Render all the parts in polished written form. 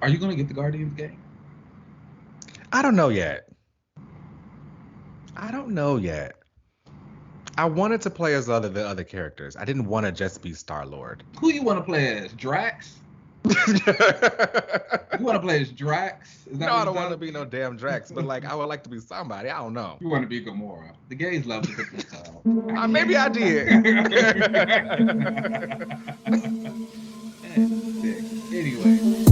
Are you gonna get the Guardians game? I don't know yet. I don't know yet. I wanted to play as the other characters. I didn't want to just be Star-Lord. Who you want to play as? Drax? You want to play as Drax? Is that No, what I it don't want does? to be no damn Drax, but like I would like to be somebody. I don't know. You want to be Gamora? The gays love to pick this up. Maybe I did. Anyway.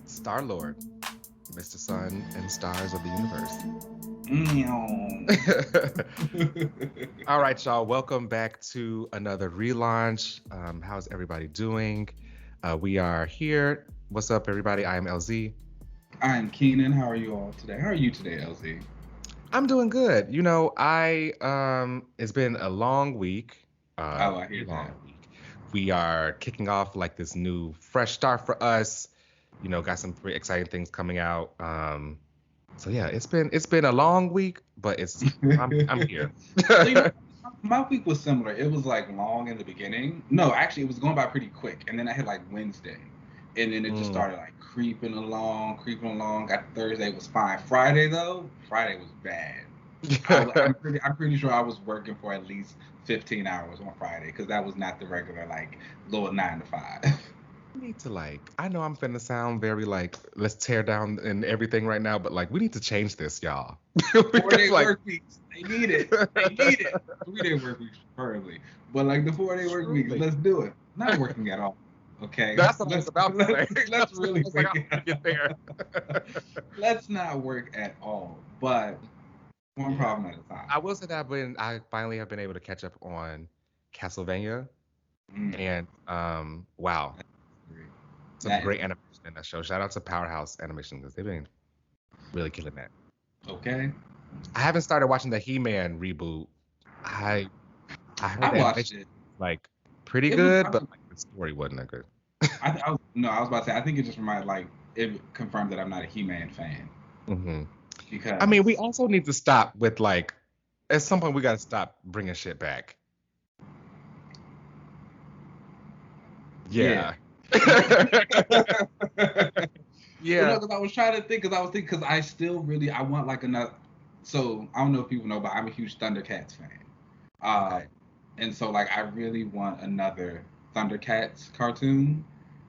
Star-Lord, Mr. Sun and Stars of the Universe. All right, y'all. Welcome back to another relaunch. How's everybody doing? We are here. What's up, everybody? I am LZ. I'm Keenan. How are you all today? How are you today, LZ? I'm doing good. You know, it's been a long week. I hear that. We are kicking off like this new fresh start for us. You know, got some pretty exciting things coming out. So yeah, it's been a long week, but I'm here. So, you know, my week was similar. It was like long in the beginning. No, actually, it was going by pretty quick, and then I had like Wednesday, and then it just started like creeping along. Got Thursday was fine. Friday was bad. I'm pretty sure I was working for at least 15 hours on Friday because that was not the regular like little 9 to 5. We need to I know I'm finna sound very like let's tear down and everything right now, but like we need to change this, y'all. 4-day work weeks, they need it. 3-day work weeks preferably, but like the 4-day work weeks, let's do it. Not working at all. Okay, that's what I was about to say. Let's really get there. Let's not work at all, but one problem at a time. I will say that I finally have been able to catch up on Castlevania, and wow. Some great animation in that show. Shout out to Powerhouse Animation because they've been really killing that. Okay. I haven't started watching the He-Man reboot. I heard I watched it. Like pretty good, but like, the story wasn't that good. I was about to say I think it just reminded it confirmed that I'm not a He-Man fan. Mm-hmm. Because I mean, we also need to stop with like at some point we got to stop bringing shit back. Yeah. Yeah. Well, no, because I was trying to think, because I still really, I want like another. So I don't know if people know, but I'm a huge Thundercats fan. Okay. And so like I really want another Thundercats cartoon.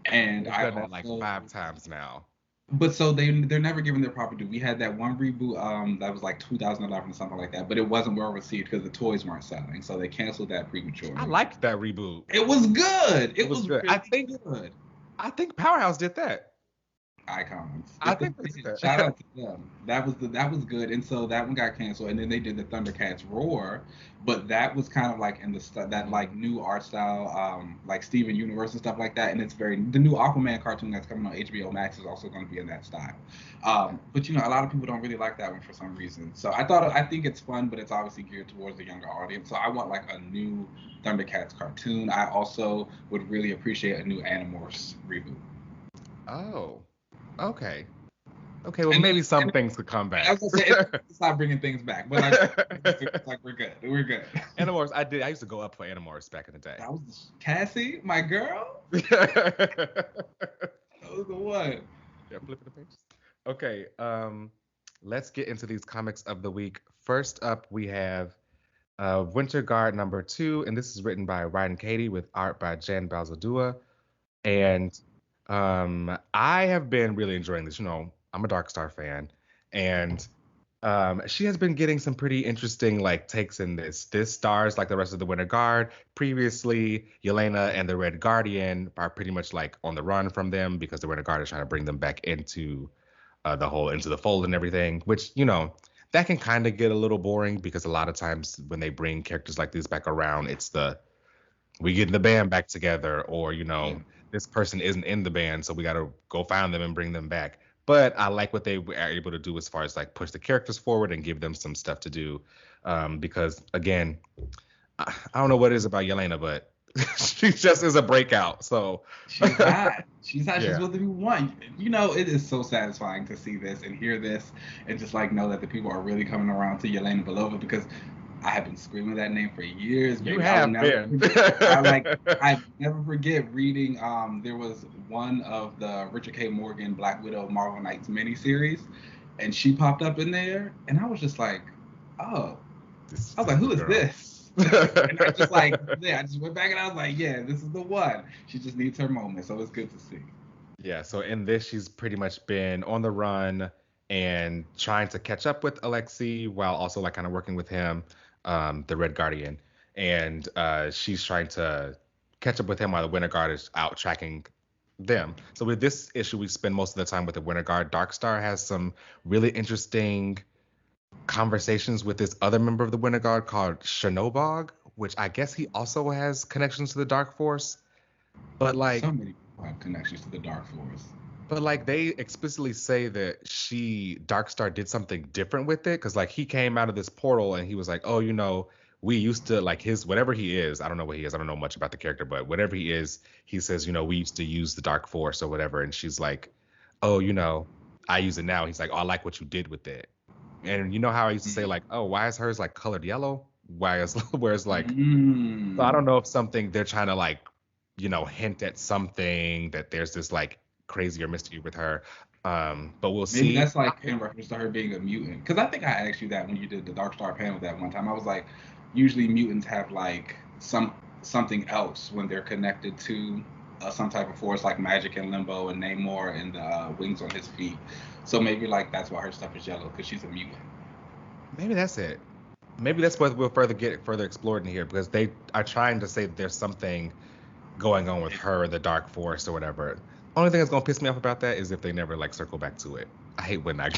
And I've done that like 5 times now. But so they're never giving their proper due. We had that one reboot that was like 2011 or something like that, but it wasn't well received because the toys weren't selling, so they canceled that prematurely. I liked that reboot. It was good. It was good. Really good. I think Powerhouse did that. Icons. I think they did that. Shout out to them. That was good, and so that one got canceled, and then they did the Thundercats Roar, but that was kind of like in that like new art style, like Steven Universe and stuff like that, and it's the new Aquaman cartoon that's coming on HBO Max is also going to be in that style. But you know, a lot of people don't really like that one for some reason. So I think it's fun, but it's obviously geared towards the younger audience. So I want like a new Thundercats cartoon. I also would really appreciate a new Animorphs reboot. Oh. Okay. Well, maybe some things could come back. I was gonna say, stop bringing things back, but like we're good. Animorphs, I used to go up for Animorphs back in the day. That was Cassie, my girl. That was the one. Yeah, flipping the pages. Okay, let's get into these comics of the week. First up, we have Winter Guard #2, and this is written by Ryan Cady with art by Jan Bazaldua, and I have been really enjoying this. You know, I'm a Dark Star fan, and she has been getting some pretty interesting like takes in this. This stars like the rest of the Winter Guard. Previously, Yelena and the Red Guardian are pretty much like on the run from them because the Winter Guard is trying to bring them back into the fold and everything. Which, you know, that can kind of get a little boring because a lot of times when they bring characters like this back around, it's we get the band back together, or you know. This person isn't in the band, so we got to go find them and bring them back. But I like what they were able to do as far as like push the characters forward and give them some stuff to do. because again, I don't know what it is about Yelena, but she just is a breakout. So She's hot. She's hot. She's yeah, what we want. It is so satisfying to see this and hear this and just like know that the people are really coming around to Yelena Belova because I have been screaming that name for years, you baby. I will have never been. forget. I never forget reading. There was one of the Richard K. Morgan Black Widow Marvel Knights miniseries, and she popped up in there, and I was just like, oh. I was This like, is the who is girl. this? And I just like, yeah, I just went back and I was like, yeah, this is the one. She just needs her moment, so it's good to see. Yeah, so in this, she's pretty much been on the run and trying to catch up with Alexei while also like kind of working with him, the Red Guardian. And she's trying to catch up with him while the Winter Guard is out tracking them. So with this issue, we spend most of the time with the Winter Guard. Darkstar has some really interesting conversations with this other member of the Winter Guard called Shinobog, which I guess he also has connections to the Dark Force. But like So many people have connections to the Dark Force. But like they explicitly say that Darkstar did something different with it, because like he came out of this portal and he was like, oh, we used to like his whatever he is. I don't know what he is. I don't know much about the character, but whatever he is, he says, we used to use the Dark Force or whatever. And she's like, oh, I use it now. He's like, oh, I like what you did with it. And you know how I used to say like, oh, why is hers like colored yellow? Why is whereas like, so I don't know if something they're trying to like, hint at something that there's this like crazier mystery with her. But we'll Maybe see. that's like in reference to her being a mutant. Because I think I asked you that when you did the Dark Star panel that one time. I was like, usually mutants have like something else when they're connected to some type of force, like Magic and Limbo and Namor and the wings on his feet. So maybe like that's why her stuff is yellow because she's a mutant. Maybe that's it. Maybe that's what we'll further explored in here, because they are trying to say that there's something going on with her, the Dark Force or whatever. Only thing that's gonna piss me off about that is if they never like circle back to it. I hate when I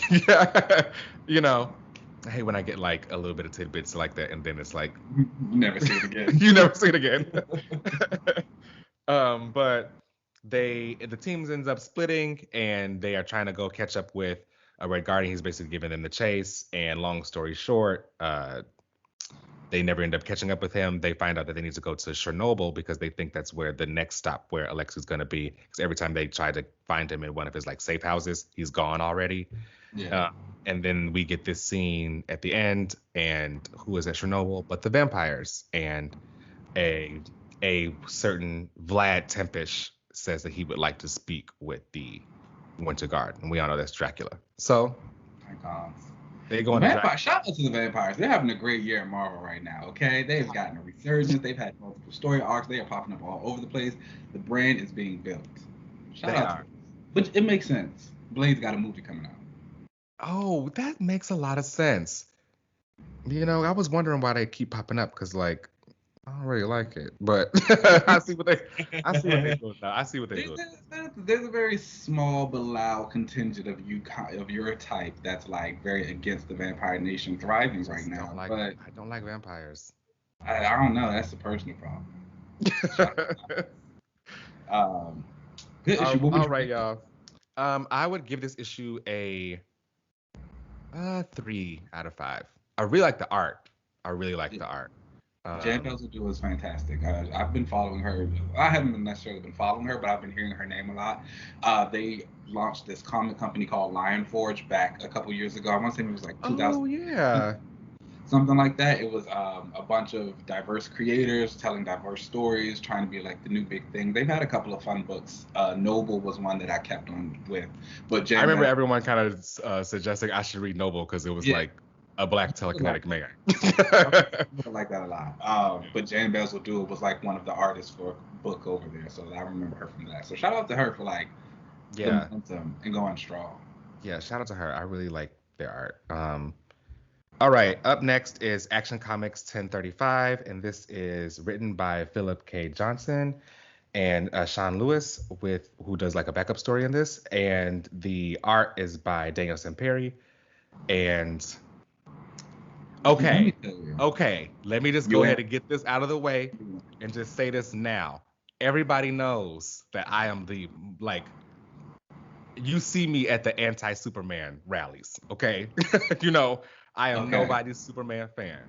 I hate when I get like a little bit of tidbits like that and then it's like You never see it again. you never see it again. But the teams ends up splitting and they are trying to go catch up with a Red Guardian. He's basically giving them the chase, and long story short, they never end up catching up with him. They find out that they need to go to Chernobyl because they think that's where the next stop where Alexei's going to be. Because every time they try to find him in one of his like safe houses, he's gone already. Yeah. And then we get this scene at the end, and who is at Chernobyl but the vampires? And a certain Vlad Tempish says that he would like to speak with the Winter Guard, and we all know that's Dracula. So My God. they go into Shout out to the vampires. They're having a great year at Marvel right now. Okay, they've gotten a resurgence. They've had multiple story arcs. They are popping up all over the place. The brand is being built. Shout out to them. But it makes sense. Blade's got a movie coming out. Oh, that makes a lot of sense. I was wondering why they keep popping up, because like I don't really like it, but I see what they're doing now. I see what they're doing. There's a very small but loud contingent of your type that's like very against the Vampire Nation thriving right now. But I don't like vampires. I don't know. That's a personal problem. Good issue. All right, y'all. I would give this issue a 3 out of 5. I really like the art. The art. Jan Bazaldua is fantastic. I've been following her. I haven't necessarily been following her, but I've been hearing her name a lot. They launched this comic company called Lion Forge back a couple years ago. I want to say it was like 2000. Oh yeah. Something like that. It was a bunch of diverse creators telling diverse stories, trying to be like the new big thing. They've had a couple of fun books. Noble was one that I kept on with. But I remember everyone kind of suggesting I should read Noble because it was like a black telekinetic man. I like that a lot. But Jane Bazaldua was like one of the artists for a book over there, so I remember her from that. So shout out to her for like momentum and going strong. Yeah, shout out to her. I really like their art. All right, up next is Action Comics 1035, and this is written by Philip K. Johnson and Sean Lewis, who does like a backup story in this, and the art is by Daniel Sampere. And okay, let me just go ahead and get this out of the way and just say this now. Everybody knows that I am you see me at the anti-Superman rallies, okay? I am Okay. nobody's Superman fan,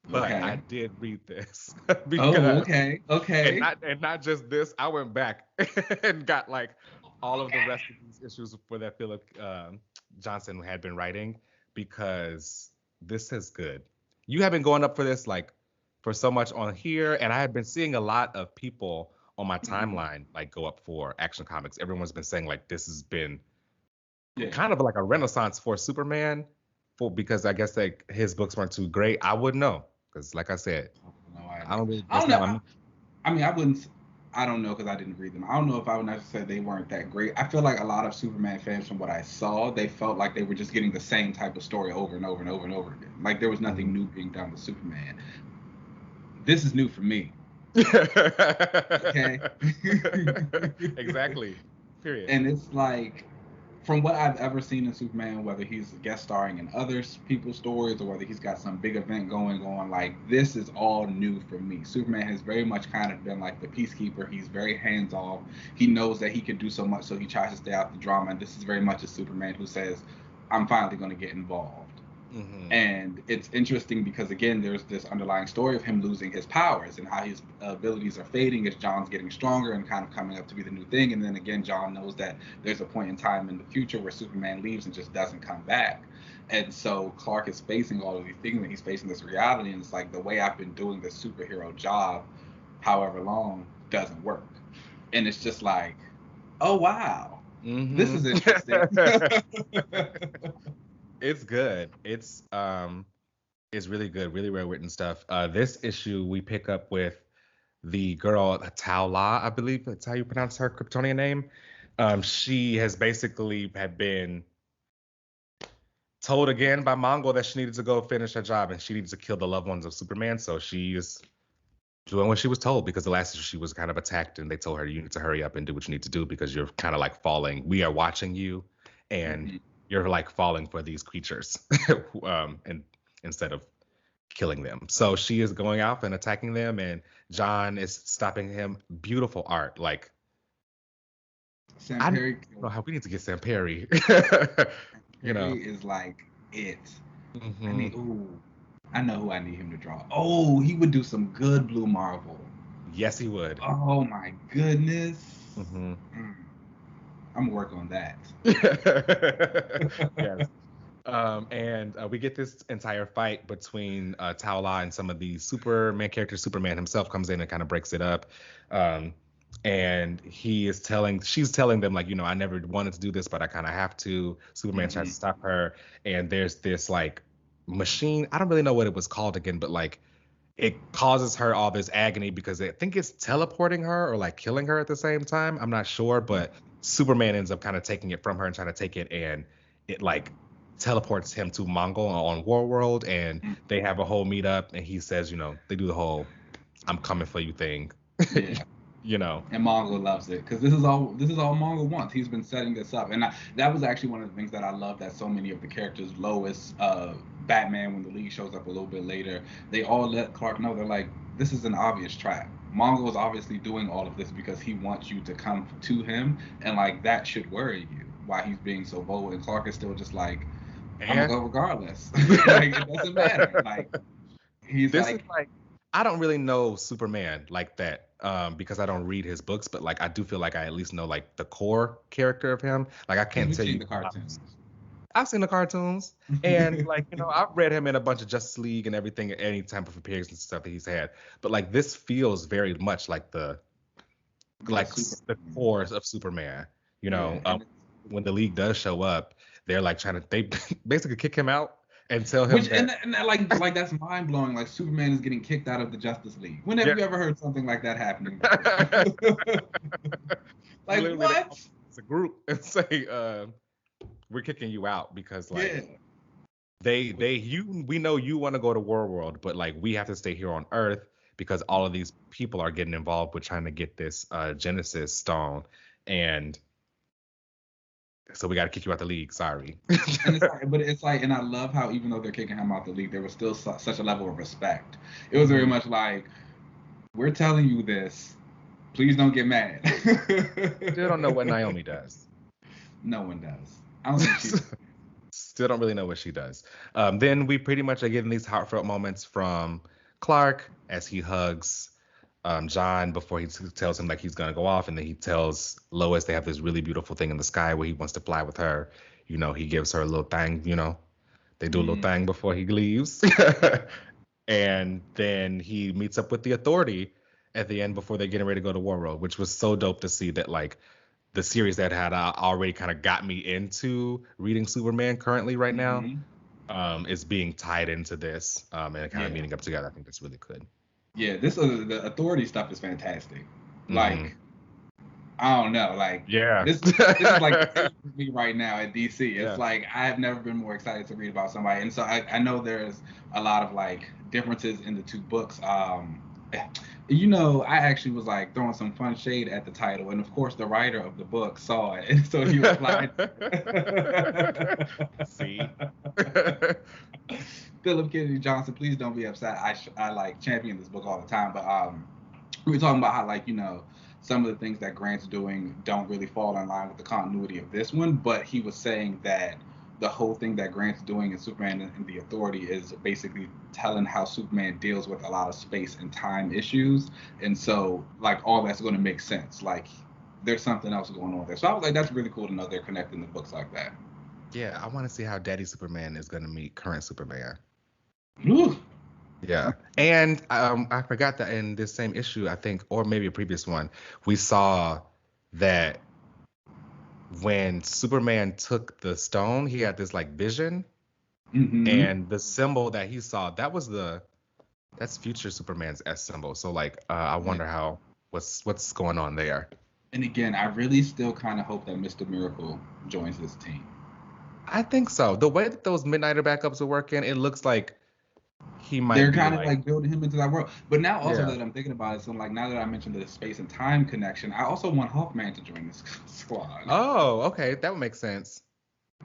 but I Okay. did read this Oh, because, okay. Okay. and not just this. I went back and got like all of the rest of these issues for that Philip Johnson had been writing because this is good. You have been going up for this like for so much on here, and I have been seeing a lot of people on my Mhm. timeline like go up for Action Comics. Everyone's been saying like this has been Yeah. kind of like a renaissance for Superman, for because I guess like his books weren't too great. I wouldn't know because, like I said, No I idea. don't really. I That's don't know. not my. I mean, I wouldn't. I don't know because I didn't read them. I don't know if I would necessarily say they weren't that great. I feel like a lot of Superman fans, from what I saw, they felt like they were just getting the same type of story over and over and over and over again. Like there was nothing Mhm. new being done with Superman. This is new for me. Okay. Exactly. Period. And it's like, from what I've ever seen in Superman, whether he's guest starring in other people's stories or whether he's got some big event going on, like this is all new for me. Superman has very much kind of been like the peacekeeper. He's very hands off. He knows that he can do so much, so he tries to stay out the drama. And this is very much a Superman who says, "I'm finally going to get involved." Hmm. And it's interesting because again, there's this underlying story of him losing his powers and how his abilities are fading as John's getting stronger and kind of coming up to be the new thing. And then again, John knows that there's a point in time in the future where Superman leaves and just doesn't come back. And so Clark is facing all of these things and he's facing this reality. And it's like the way I've been doing this superhero job, however long, doesn't work. And it's just like, oh wow, this Hmm. is interesting. It's good. It's really good, really well written stuff. This issue we pick up with the girl Tao La, I believe that's how you pronounce her Kryptonian name. She has basically had been told again by Mongol that she needed to go finish her job and she needs to kill the loved ones of Superman. So she is doing what she was told because the last issue she was kind of attacked and they told her you need to hurry up and do what you need to do because you're kind of like falling. We are watching you and Mhm. you're like falling for these creatures, and instead of killing them. So she is going out and attacking them, and John is stopping him. Beautiful art. Like I don't Sampere know how we need to get Sampere. you know. Perry is like it. I Hmm. need. Ooh, I know who I need him to draw. Oh, he would do some good Blue Marvel. Yes, he would. Oh my goodness. Hmm. Mm, I'm gonna work on that. Yes. And we get this entire fight between Tao La and some of the Superman characters. Superman himself comes in and kind of breaks it up. Um, and she's telling them, like, I never wanted to do this, but I kind of have to. Superman tries Hmm. to stop her. And there's this, like, machine. I don't really know what it was called again, but, like, it causes her all this agony because I think it's teleporting her or, like, killing her at the same time. I'm not sure, but Superman ends up kind of taking it from her and trying to take it, and it, like, teleports him to Mongol on World, and they have a whole meetup, and he says, they do the whole "I'm coming for you" thing, Yeah. you know. And Mongo loves it because this is all Mongo wants. He's been setting this up, and that was actually one of the things that I love that so many of the characters, Lois, Batman, when the League shows up a little bit later, they all let Clark know they're like, this is an obvious trap. Mongo is obviously doing all of this because he wants you to come to him, and like that should worry you. Why he's being so bold, and Clark is still just like, I'm gonna And go regardless. Like it doesn't matter. Like he's this is like, like, I don't really know Superman like that, because I don't read his books, but like I do feel like I at least know like the core character of him. Like I because can't we've tell seen you the a lot cartoons. I've seen the cartoons, and like I've read him in a bunch of Justice League and everything, any type of appearances and stuff that he's had. But like this feels very much like The super. the cores of Superman. You Yeah, know, and when the League does show up, they're like they basically kick him out and tell him which that. and that, like that's mind blowing. Like Superman is getting kicked out of the Justice League. When have Yeah. you ever heard something like that happening before? Like Literally, they what? call as a group and say, "We're kicking you out because like Yeah. we know you want to go to World, but like we have to stay here on Earth because all of these people are getting involved with trying to get this Genesis stone, and so we got to kick you out the League. Sorry." And it's like, but it's like, and I love how even though they're kicking him out the league, there was still such a level of respect. It was very Mhm. much like, we're telling you this. Please don't get mad. Still don't know what Naomi does. No one does. I don't think she. Still don't really know what she does. Then we pretty much are getting these heartfelt moments from Clark as he hugs John before he tells him like he's gonna go off, and then he tells Lois they have this really beautiful thing in the sky where he wants to fly with her. You know, he gives her a little thing. You know, they do a little thing before he leaves, and then he meets up with the Authority at the end before they're getting ready to go to War Road, which was so dope to see that like the series that had already kind of got me into reading Superman currently right now is being tied into this and kind of meeting up together. I think that's really good. Yeah, the Authority stuff is fantastic. Like, I don't know, like this is like me right now at DC. It's like I have never been more excited to read about somebody, and so I know there's a lot of like differences in the two books. You know, I actually was like throwing some fun shade at the title, and of course the writer of the book saw it, and so he replied. See. Philip Kennedy Johnson, please don't be upset. I like champion this book all the time, but we were talking about how, like, you know, some of the things that Grant's doing don't really fall in line with the continuity of this one, but he was saying that the whole thing that Grant's doing in Superman and the Authority is basically telling how Superman deals with a lot of space and time issues, and so like all that's going to make sense. Like there's something else going on there. So I was like, that's really cool to know they're connecting the books like that. Yeah, I want to see how Daddy Superman is going to meet current Superman. Ooh. Yeah, and I forgot that in this same issue, I think, or maybe a previous one, we saw that when Superman took the stone, he had this like vision, and the symbol that he saw, that's future Superman's S symbol. So like, I wonder what's going on there. And again, I really still kind of hope that Mr. Miracle joins this team. I think so. The way that those Midnighter backups are working, it looks like he might. They're kind of like building him into that world. But now also that I'm thinking about it, so like now that I mentioned the space and time connection, I also want Hawkman to join this squad. Oh, okay, that would make sense.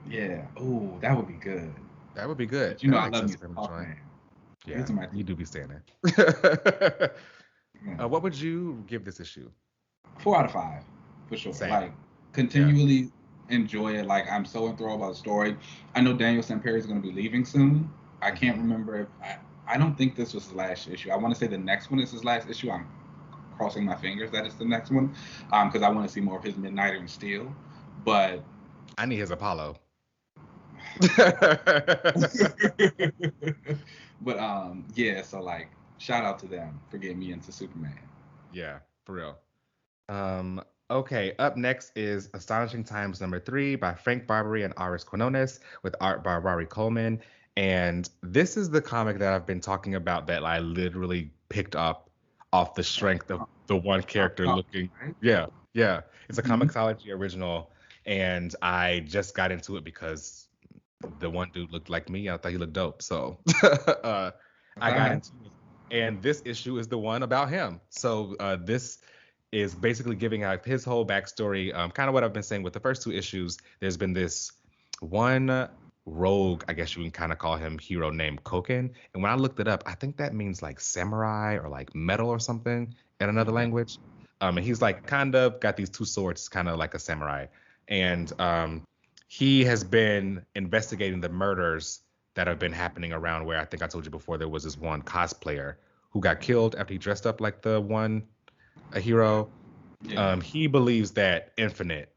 Yeah. Oh, that would be good. That would be good. But you know, I love me Hawkman. Yeah, you do be saying that. What would you give this issue? 4 out of 5, for sure. Same. Like continually enjoy it. Like I'm so enthralled by the story. I know Daniel Sampere is going to be leaving soon. I can't remember if I don't think this was his last issue. I want to say the next one is his last issue. I'm crossing my fingers that it's the next one, because I want to see more of his Midnighter and Steel. But I need his Apollo. But yeah, so like shout out to them for getting me into Superman. Yeah, for real. Okay, up next is Astonishing Times #3 by Frank Barbiere and Arris Quinones with art by Ruairi Coleman. And this is the comic that I've been talking about that I literally picked up off the strength of the one character looking. Right? Yeah. It's a Comixology original, and I just got into it because the one dude looked like me. I thought he looked dope, so I got into it. And this issue is the one about him. So this is basically giving out his whole backstory. Kind of what I've been saying with the first 2 issues. There's been this one rogue, I guess you can kind of call him, hero named Koken. And when I looked it up, I think that means like samurai or like metal or something in another language. And he's like kind of got these 2 swords, kind of like a samurai. And he has been investigating the murders that have been happening around where I think I told you before there was this one cosplayer who got killed after he dressed up like a hero. Yeah. He believes that Infinite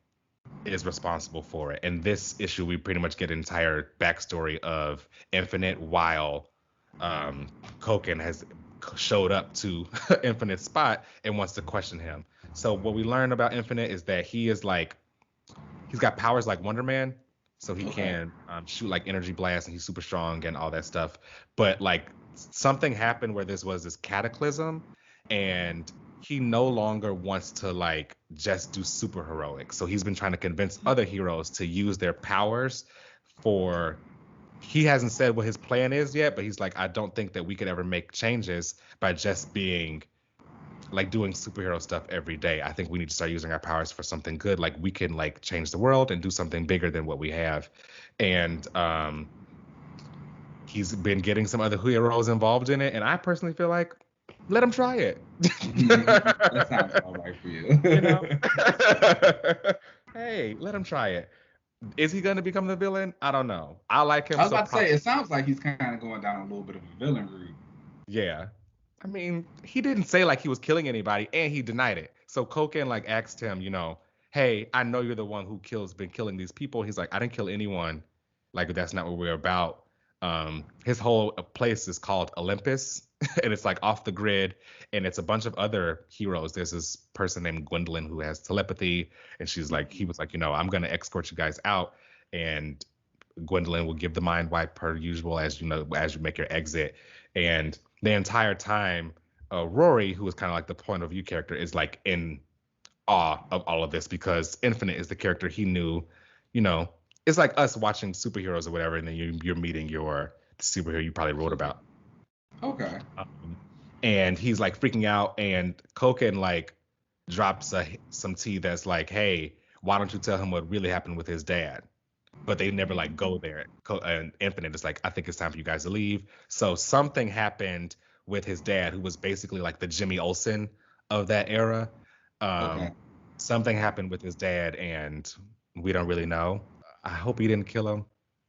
is responsible for it. And this issue, we pretty much get an entire backstory of Infinite while Koken has showed up to Infinite's spot and wants to question him. So what we learn about Infinite is that he is like, he's got powers like Wonder Man. So he can shoot like energy blasts, and he's super strong and all that stuff. But like something happened where this was this cataclysm, and he no longer wants to like just do super heroic. So he's been trying to convince other heroes to use their powers for, he hasn't said what his plan is yet, but he's like, I don't think that we could ever make changes by just being like doing superhero stuff every day. I think we need to start using our powers for something good. Like we can like change the world and do something bigger than what we have. And he's been getting some other heroes involved in it. And I personally feel like, let him try it. That sounds all right for you. You know? Hey, let him try it. Is he gonna become the villain? I don't know. I like him I was so about to say, probably. it sounds like he's kind of going down a little bit of a villain route. Yeah. I mean, he didn't say like he was killing anybody, and he denied it. So Koken like asked him, hey, I know you're the one who been killing these people. He's like, I didn't kill anyone. Like that's not what we're about. His whole place is called Olympus, and it's like off the grid, and it's a bunch of other heroes. There's this person named Gwendolyn who has telepathy, and he was like, I'm gonna escort you guys out, and Gwendolyn will give the mind wipe per usual as you make your exit. And the entire time, Rory, who is kind of like the point of view character, is like in awe of all of this because Infinite is the character he knew. You know, it's like us watching superheroes or whatever, and then you're meeting the superhero you probably wrote about. Okay. And he's like freaking out, and Koken like drops some tea that's like, hey, why don't you tell him what really happened with his dad? But they never like go there. And Infinite is like, I think it's time for you guys to leave. So something happened with his dad, who was basically like the Jimmy Olsen of that era. Okay. Something happened with his dad, and we don't really know. I hope he didn't kill him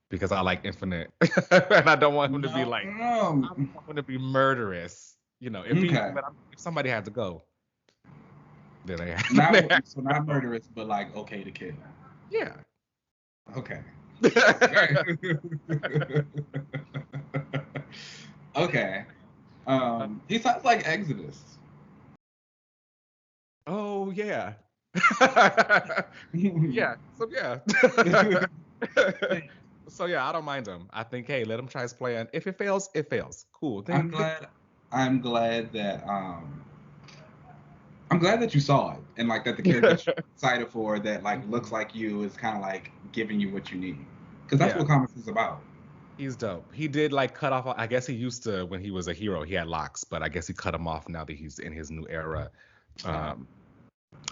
because I like Infinite, and I don't want him to be like, I don't want him to be murderous. Okay. If somebody had to go, then they So not murderous, but like okay to kill. Yeah. Okay. Okay. He sounds like Exodus. Oh yeah. Yeah. So yeah. So yeah, I don't mind him. I think, hey, let him try his plan. If it fails, it fails. Cool. I'm glad that you saw it and like that the character you're excited for that like looks like you is kind of like giving you what you need because that's what comics is about. He's dope. He did like cut off. I guess he used to when he was a hero. He had locks, but I guess he cut them off now that he's in his new era.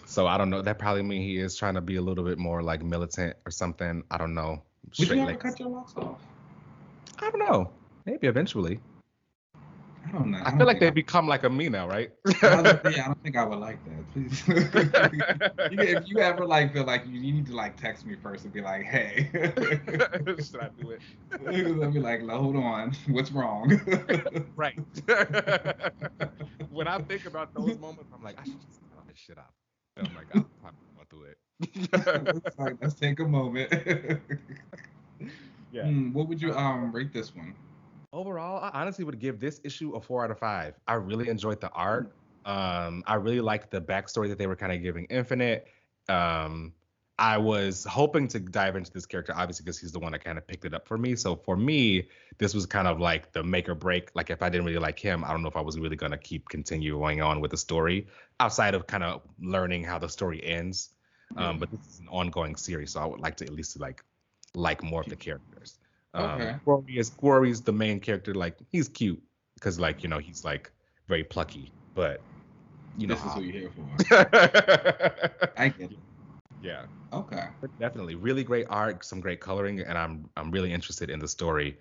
So I don't know. That probably means he is trying to be a little bit more like militant or something. I don't know. Would you ever cut your locks off? I don't know. Maybe eventually. I don't know. I feel like they become like a me now, right? I don't think I would like that. Please. If you ever like feel like you need to like text me first and be like, hey. Should I do it? I'll be like, hold on. What's wrong? Right. When I think about those moments, I'm like, I should just cut all this shit out. And I'm like, I'm probably going through it. It's like, let's take a moment. Yeah. What would you rate this one? Overall, I honestly would give this issue a 4 out of 5. I really enjoyed the art. I really liked the backstory that they were kind of giving Infinite. I was hoping to dive into this character, obviously, because he's the one that kind of picked it up for me. So for me, this was kind of like the make or break. Like if I didn't really like him, I don't know if I was really going to keep continuing on with the story outside of kind of learning how the story ends. But this is an ongoing series, so I would like to at least like more of the characters. Okay. Quarry's the main character. Like he's cute because he's like very plucky, but this is who you're here for. I get it. Yeah. Okay. Definitely, really great art, some great coloring, and I'm really interested in the story.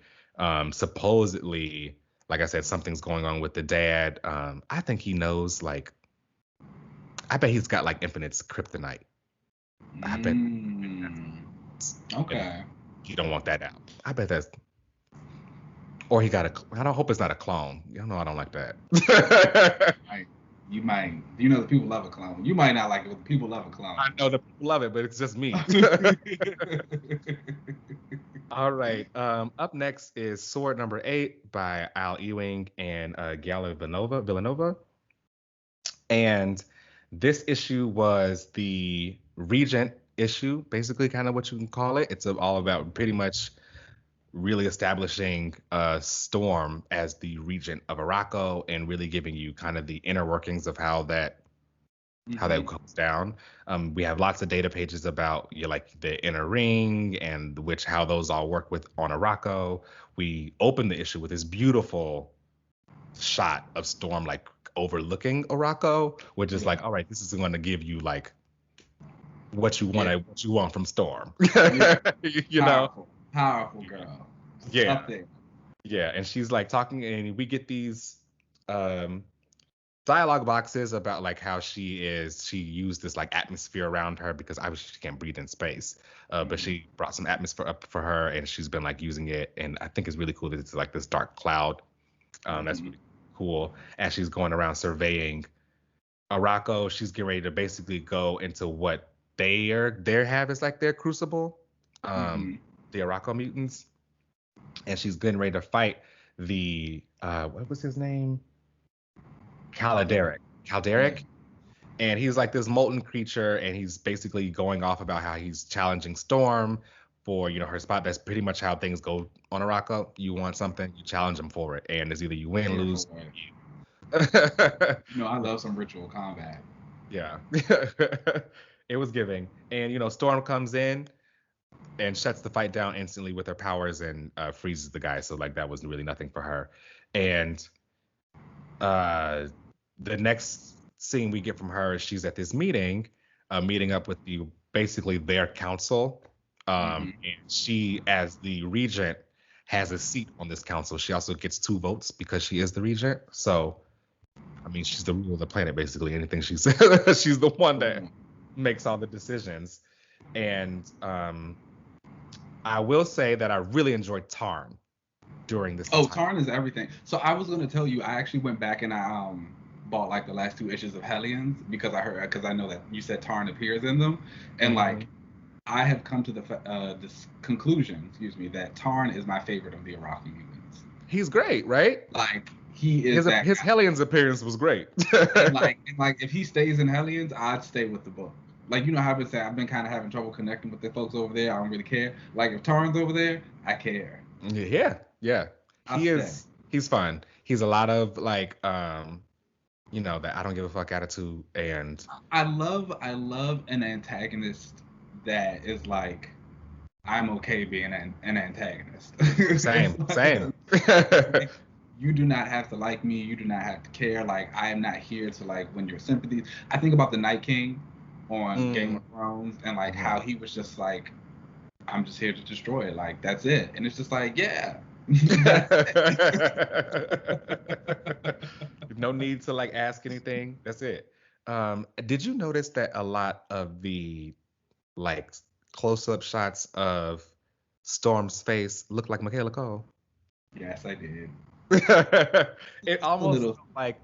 Supposedly, like I said, something's going on with the dad. I think he knows. Like, I bet he's got like Infinite's kryptonite. I bet. Okay. You don't want that out. I bet that's. Or he got I don't hope it's not a clone. I don't like that. You might. You know the people love a clone. You might not like it, but the people love a clone. I know the people love it, but it's just me. All right. Up next is S.W.O.R.D number 8 by Al Ewing and Guiu Vilanova. And this issue was the Regent issue, basically, kind of what you can call it. It's all about pretty much really establishing Storm as the regent of Arakko and really giving you kind of the inner workings of how that goes down. We have lots of data pages about the inner ring and how those all work on Arakko. We open the issue with this beautiful shot of Storm like overlooking Arakko, which is like, all right, this is going to give you like what you want from Storm. Powerful girl. Yeah. Up there. Yeah, and she's like talking, and we get these dialogue boxes about like how she used this like atmosphere around her because obviously she can't breathe in space. But she brought some atmosphere up for her and she's been like using it. And I think it's really cool that it's like this dark cloud. That's really cool. As she's going around surveying Araco, she's getting ready to basically go into what they have is like their crucible, the Araco mutants, and she's getting ready to fight the what was his name? Calderic. And he's like this molten creature, and he's basically going off about how he's challenging Storm for her spot. That's pretty much how things go on Araco. You want something, you challenge them for it, and it's either you win, lose. I love some ritual combat. Yeah. It was giving. And Storm comes in and shuts the fight down instantly with her powers and freezes the guy. So like that was really nothing for her. And the next scene we get from her is she's at this meeting up with basically their council. And she, as the regent, has a seat on this council. She also gets 2 votes because she is the regent. So I mean, she's the ruler of the planet, basically. Anything she says, she's the one that makes all the decisions. And I will say that I really enjoyed Tarn during this time. Tarn is everything. So I was going to tell you, I actually went back and I bought like the last 2 issues of Hellions because I know that you said Tarn appears in them. And like, I have come to this conclusion, that Tarn is my favorite of the Araco mutants. He's great, right? Like, he is his Hellions appearance was great. and if he stays in Hellions, I'd stay with the book. Like, how I've been saying, I've been kind of having trouble connecting with the folks over there. I don't really care. Like, if Tarn's over there, I care. Yeah. He's fun. He's a lot of like that I don't give a fuck attitude, and I love an antagonist that is like, I'm okay being an antagonist. Same. Like, you do not have to like me. You do not have to care. Like, I am not here to like win your sympathies. I think about the Night King on Game of Thrones and like how he was just like, I'm just here to destroy it. Like, that's it. And it's just like, yeah. No need to like ask anything. That's it. Did you notice that a lot of the like close-up shots of Storm's face looked like Michaela Cole? Yes, I did. It almost looked like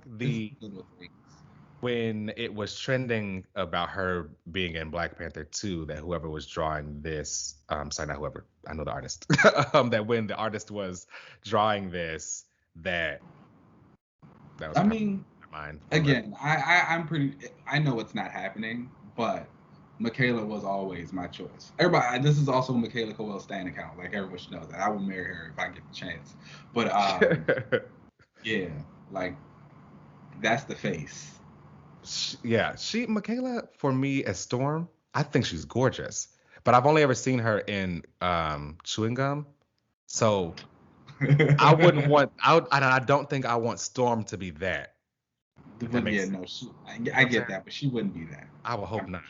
when it was trending about her being in Black Panther 2, that whoever was drawing this, sorry, not whoever, I know the artist, that when the artist was drawing this, that was I mean, mine. Again, I know it's not happening, but Michaela was always my choice. Everybody, this is also Michaela Coel's stan account. Like, everyone should know that. I will marry her if I get the chance. But yeah, like, that's the face. Yeah, Michaela, for me as Storm, I think she's gorgeous. But I've only ever seen her in chewing gum, so I wouldn't want. I don't think I want Storm to be that. I get that, but she wouldn't be that. I would hope not.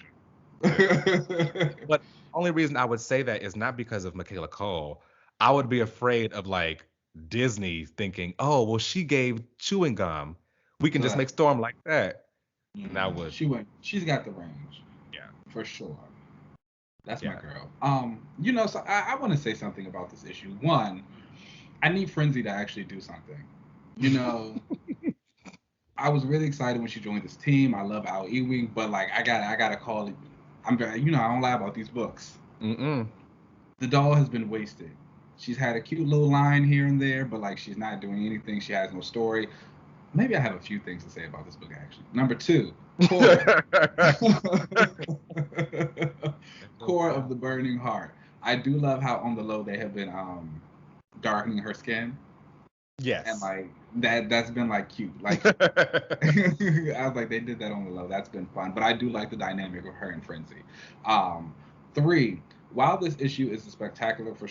But only reason I would say that is not because of Michaela Cole. I would be afraid of like Disney thinking, oh, well, she gave chewing gum. We can just make Storm like that. And I would. She's got the range. Yeah, for sure. That's my girl. So I want to say something about this issue. One, I need Frenzy to actually do something. I was really excited when she joined this team. I love Ewing, but like I gotta call it. I don't lie about these books. The doll has been wasted. She's had a cute little line here and there, but like she's not doing anything. She has no story. Maybe I have a few things to say about this book, actually. Number 2, Core of the Burning Heart. I do love how on the low they have been darkening her skin. Yes. And like that's been like cute. Like I was like, they did that on the low. That's been fun. But I do like the dynamic of her and Frenzy. 3, while this issue is a spectacular for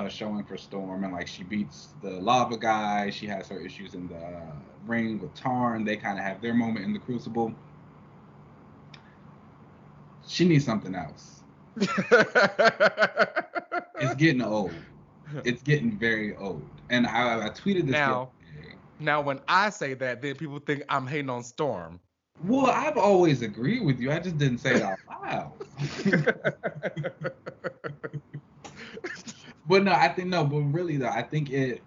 showing for Storm, and like she beats the lava guy, she has her issues in the ring with Tarn. They kind of have their moment in the Crucible. She needs something else. It's getting old. It's getting very old. And I tweeted this now. Now, when I say that, then people think I'm hating on Storm. Well, I've always agreed with you. I just didn't say it out loud. But no, I think no, but really though, I think it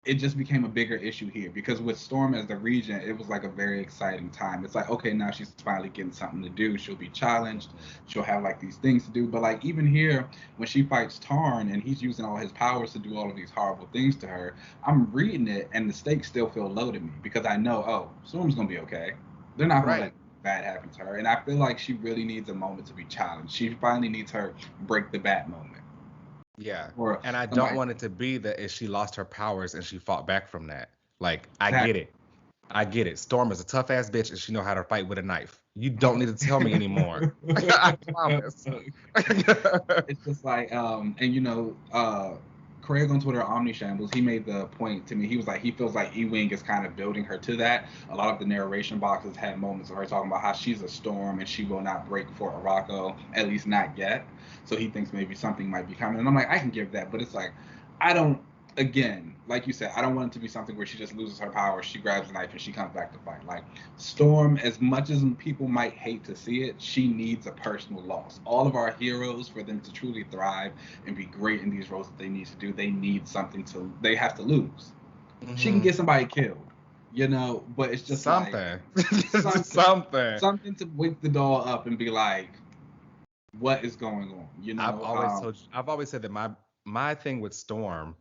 just became a bigger issue here because with Storm as the regent, it was like a very exciting time. It's like, okay, now she's finally getting something to do. She'll be challenged. She'll have like these things to do. But like even here, when she fights Tarn and he's using all his powers to do all of these horrible things to her, I'm reading it and the stakes still feel low to me because I know, oh, Storm's gonna be okay. They're not gonna let bad happen to her. And I feel like she really needs a moment to be challenged. She finally needs her break the bat moment. Yeah. And I don't want it to be that she lost her powers and she fought back from that. Like, I get it. I get it. Storm is a tough ass bitch and she know how to fight with a knife. You don't need to tell me anymore. I promise. It's just like, and you know, Craig on Twitter, Omni Shambles, he made the point to me. He was like, he feels like Ewing is kind of building her to that. A lot of the narration boxes had moments of her talking about how she's a storm and she will not break for Araco, at least not yet. So he thinks maybe something might be coming. And I'm like, I can give that, but it's like, I don't, again, like you said, I don't want it to be something where she just loses her power, she grabs a knife and she comes back to fight. Like, Storm, as much as people might hate to see it, she needs a personal loss. All of our heroes, for them to truly thrive and be great in these roles that they need to do, they need something to, they have to lose. Mm-hmm. She can get somebody killed, you know, but it's just something. Like, something to wake the doll up and be like, what is going on? You know, I've always said that my thing with Storm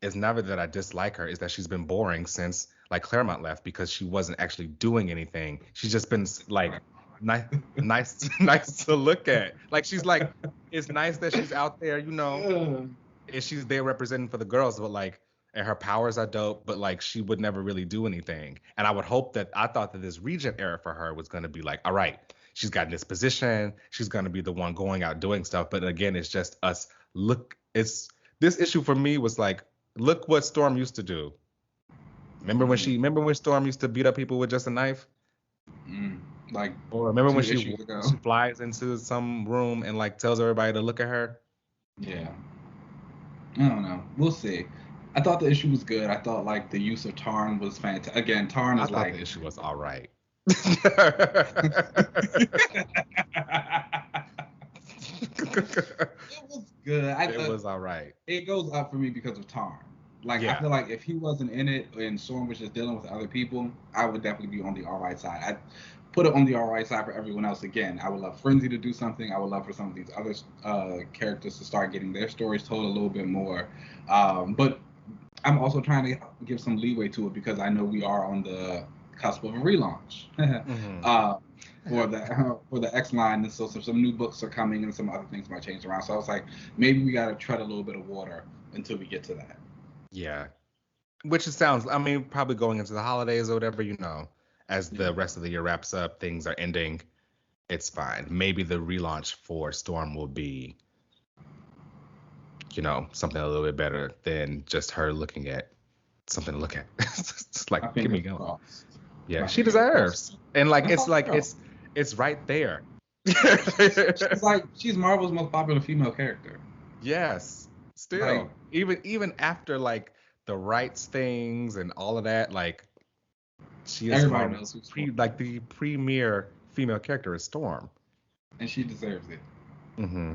is never that I dislike her, is that she's been boring since like Claremont left because she wasn't actually doing anything. She's just been like nice to look at. Like she's like, it's nice that she's out there, you know, and she's there representing for the girls, but like, and her powers are dope, but like she would never really do anything. And I thought that this Regent era for her was going to be like, all right, she's got this position, she's going to be the one going out doing stuff. But again, it's just us. This issue for me was like, look what Storm used to do. Remember when Storm used to beat up people with just a knife? Or remember when she flies into some room and like tells everybody to look at her? Yeah. I don't know. We'll see. I thought the issue was good. I thought like the use of Tarn was fantastic. Again, Tarn is like, the issue was all right. It was good. It was all right. It goes up for me because of Tarn. Like, yeah. I feel like if he wasn't in it and Storm was just dealing with other people, I would definitely be on the all right side. I put it on the all right side for everyone else. Again, I would love Frenzy to do something. I would love for some of these other characters to start getting their stories told a little bit more. But I'm also trying to give some leeway to it because I know we are on the cusp of a relaunch for the X line, and so some new books are coming and some other things might change around. So I was like, maybe we got to tread a little bit of water until we get to that. Yeah, which it sounds. I mean, probably going into the holidays or whatever, you know, as the rest of the year wraps up, things are ending. It's fine. Maybe the relaunch for Storm will be, you know, something a little bit better than just her looking at something to look at. It's like, give me going. Yeah, she deserves. And like, it's right there. she's Marvel's most popular female character. Yes, still, like, even after like the rights things and all of that, like she is Marvel's the premier female character is Storm, and she deserves it. Mm-hmm.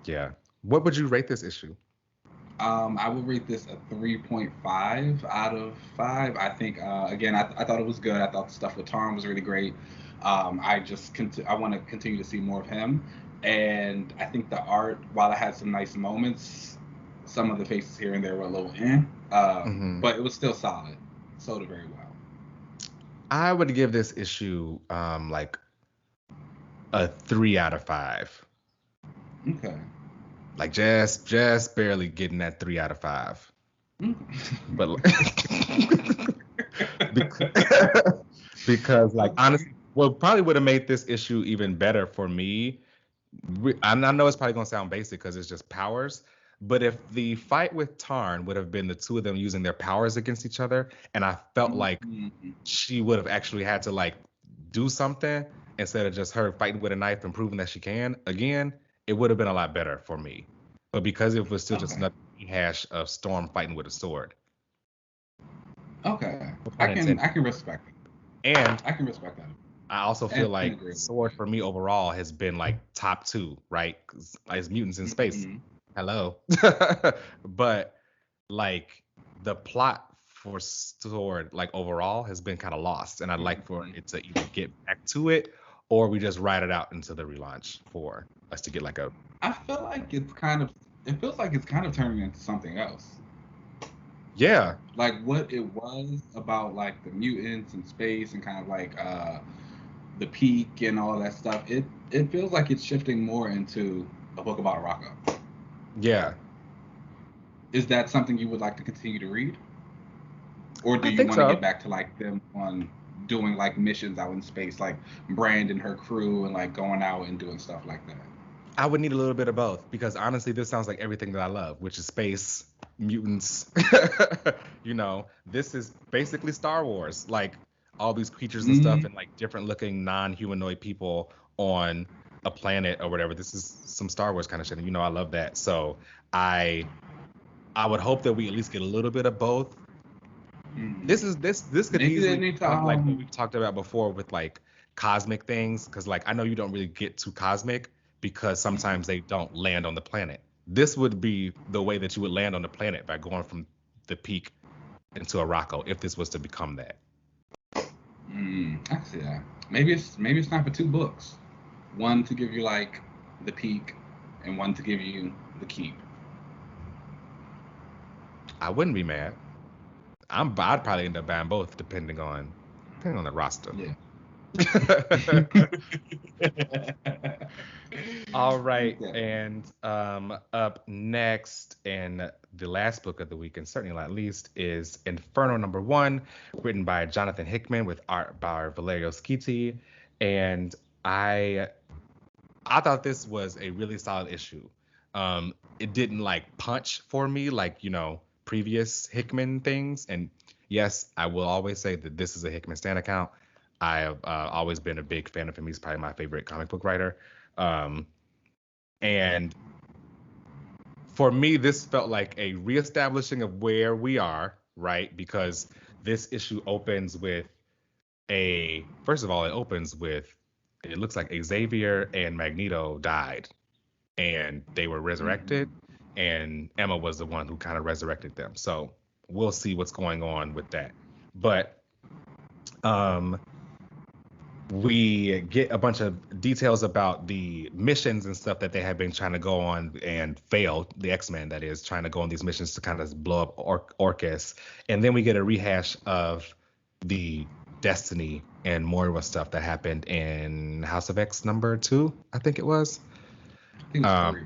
Yeah. What would you rate this issue? I would rate this a 3.5 out of 5. I think, again, I thought it was good. I thought the stuff with Tarn was really great. I want to continue to see more of him. And I think the art, while it had some nice moments, some of the faces here and there were a little but it was still solid. Sold it very well. I would give this issue like a 3 out of 5. Okay. Like just barely getting that 3 out of 5. But because like honestly, what probably would have made this issue even better for me. I know it's probably gonna sound basic because it's just powers. But if the fight with Tarn would have been the two of them using their powers against each other, and I felt like she would have actually had to like do something instead of just her fighting with a knife and proving that she can again, it would have been a lot better for me. But because it was still just another rehash of Storm fighting with a sword. Okay. No I pun can intended. I can respect it. And I can respect that. I also feel And like agree with Sword for me overall has been like top two, right? 'Cause, like, it's mutants in it. space. Hello. But like the plot for Sword, like overall, has been kind of lost, and I'd like for Mhm. it to either get back to it or we just ride it out into the relaunch for us to get like a I feel like it feels like it's kind of turning into something else. yeah. Like what it was about like the mutants and space and kind of like the peak and all that stuff. It feels like it's shifting more into a book about Rocco. Yeah. Is that something you would like to continue to read? Or do I you think want to get so. back to like them on doing like missions out in space, like Brand and her crew and like going out and doing stuff like that? I would need a little bit of both because honestly, this sounds like everything that I love, which is space, mutants. This is basically Star Wars, like all these creatures and stuff, Mm, and like different looking non-humanoid people on a planet or whatever. This is some Star Wars kind of shit, and I love that. So I I would hope that we at least get a little bit of both. mm. This could Maybe they easily need to become like what we've talked about before with like cosmic things, because like I know you don't really get too cosmic because sometimes they don't land on the planet. This would be the way that you would land on the planet by going from the peak into a Rocco if this was to become that. I can see that. Maybe it's time for two books. One to give you like the peak, and one to give you the keep. I wouldn't be mad. I'd probably end up buying both depending on the roster. Yeah. All right, Okay. and up next, and the last book of the week, and certainly not least, is Inferno #1, written by Jonathan Hickman with art by Valerio Schiti. And I I thought this was a really solid issue. It didn't like punch for me like previous Hickman things. And yes, I will always say that this is a Hickman Stan account. I have always been a big fan of him. He's probably my favorite comic book writer. Um, and for me, this felt like a reestablishing of where we are, right? Because this issue opens with first of all, it opens with, it looks like Xavier and Magneto died and they were resurrected, Mhm. and Emma was the one who kind of resurrected them. So we'll see what's going on with that. But um, we get a bunch of details about the missions and stuff that they have been trying to go on and failed. The X-Men, that is, trying to go on these missions to kind of blow up Orcus. And then we get a rehash of the Destiny and Moira stuff that happened in House of X #2, I think it was. I think it was Um, three,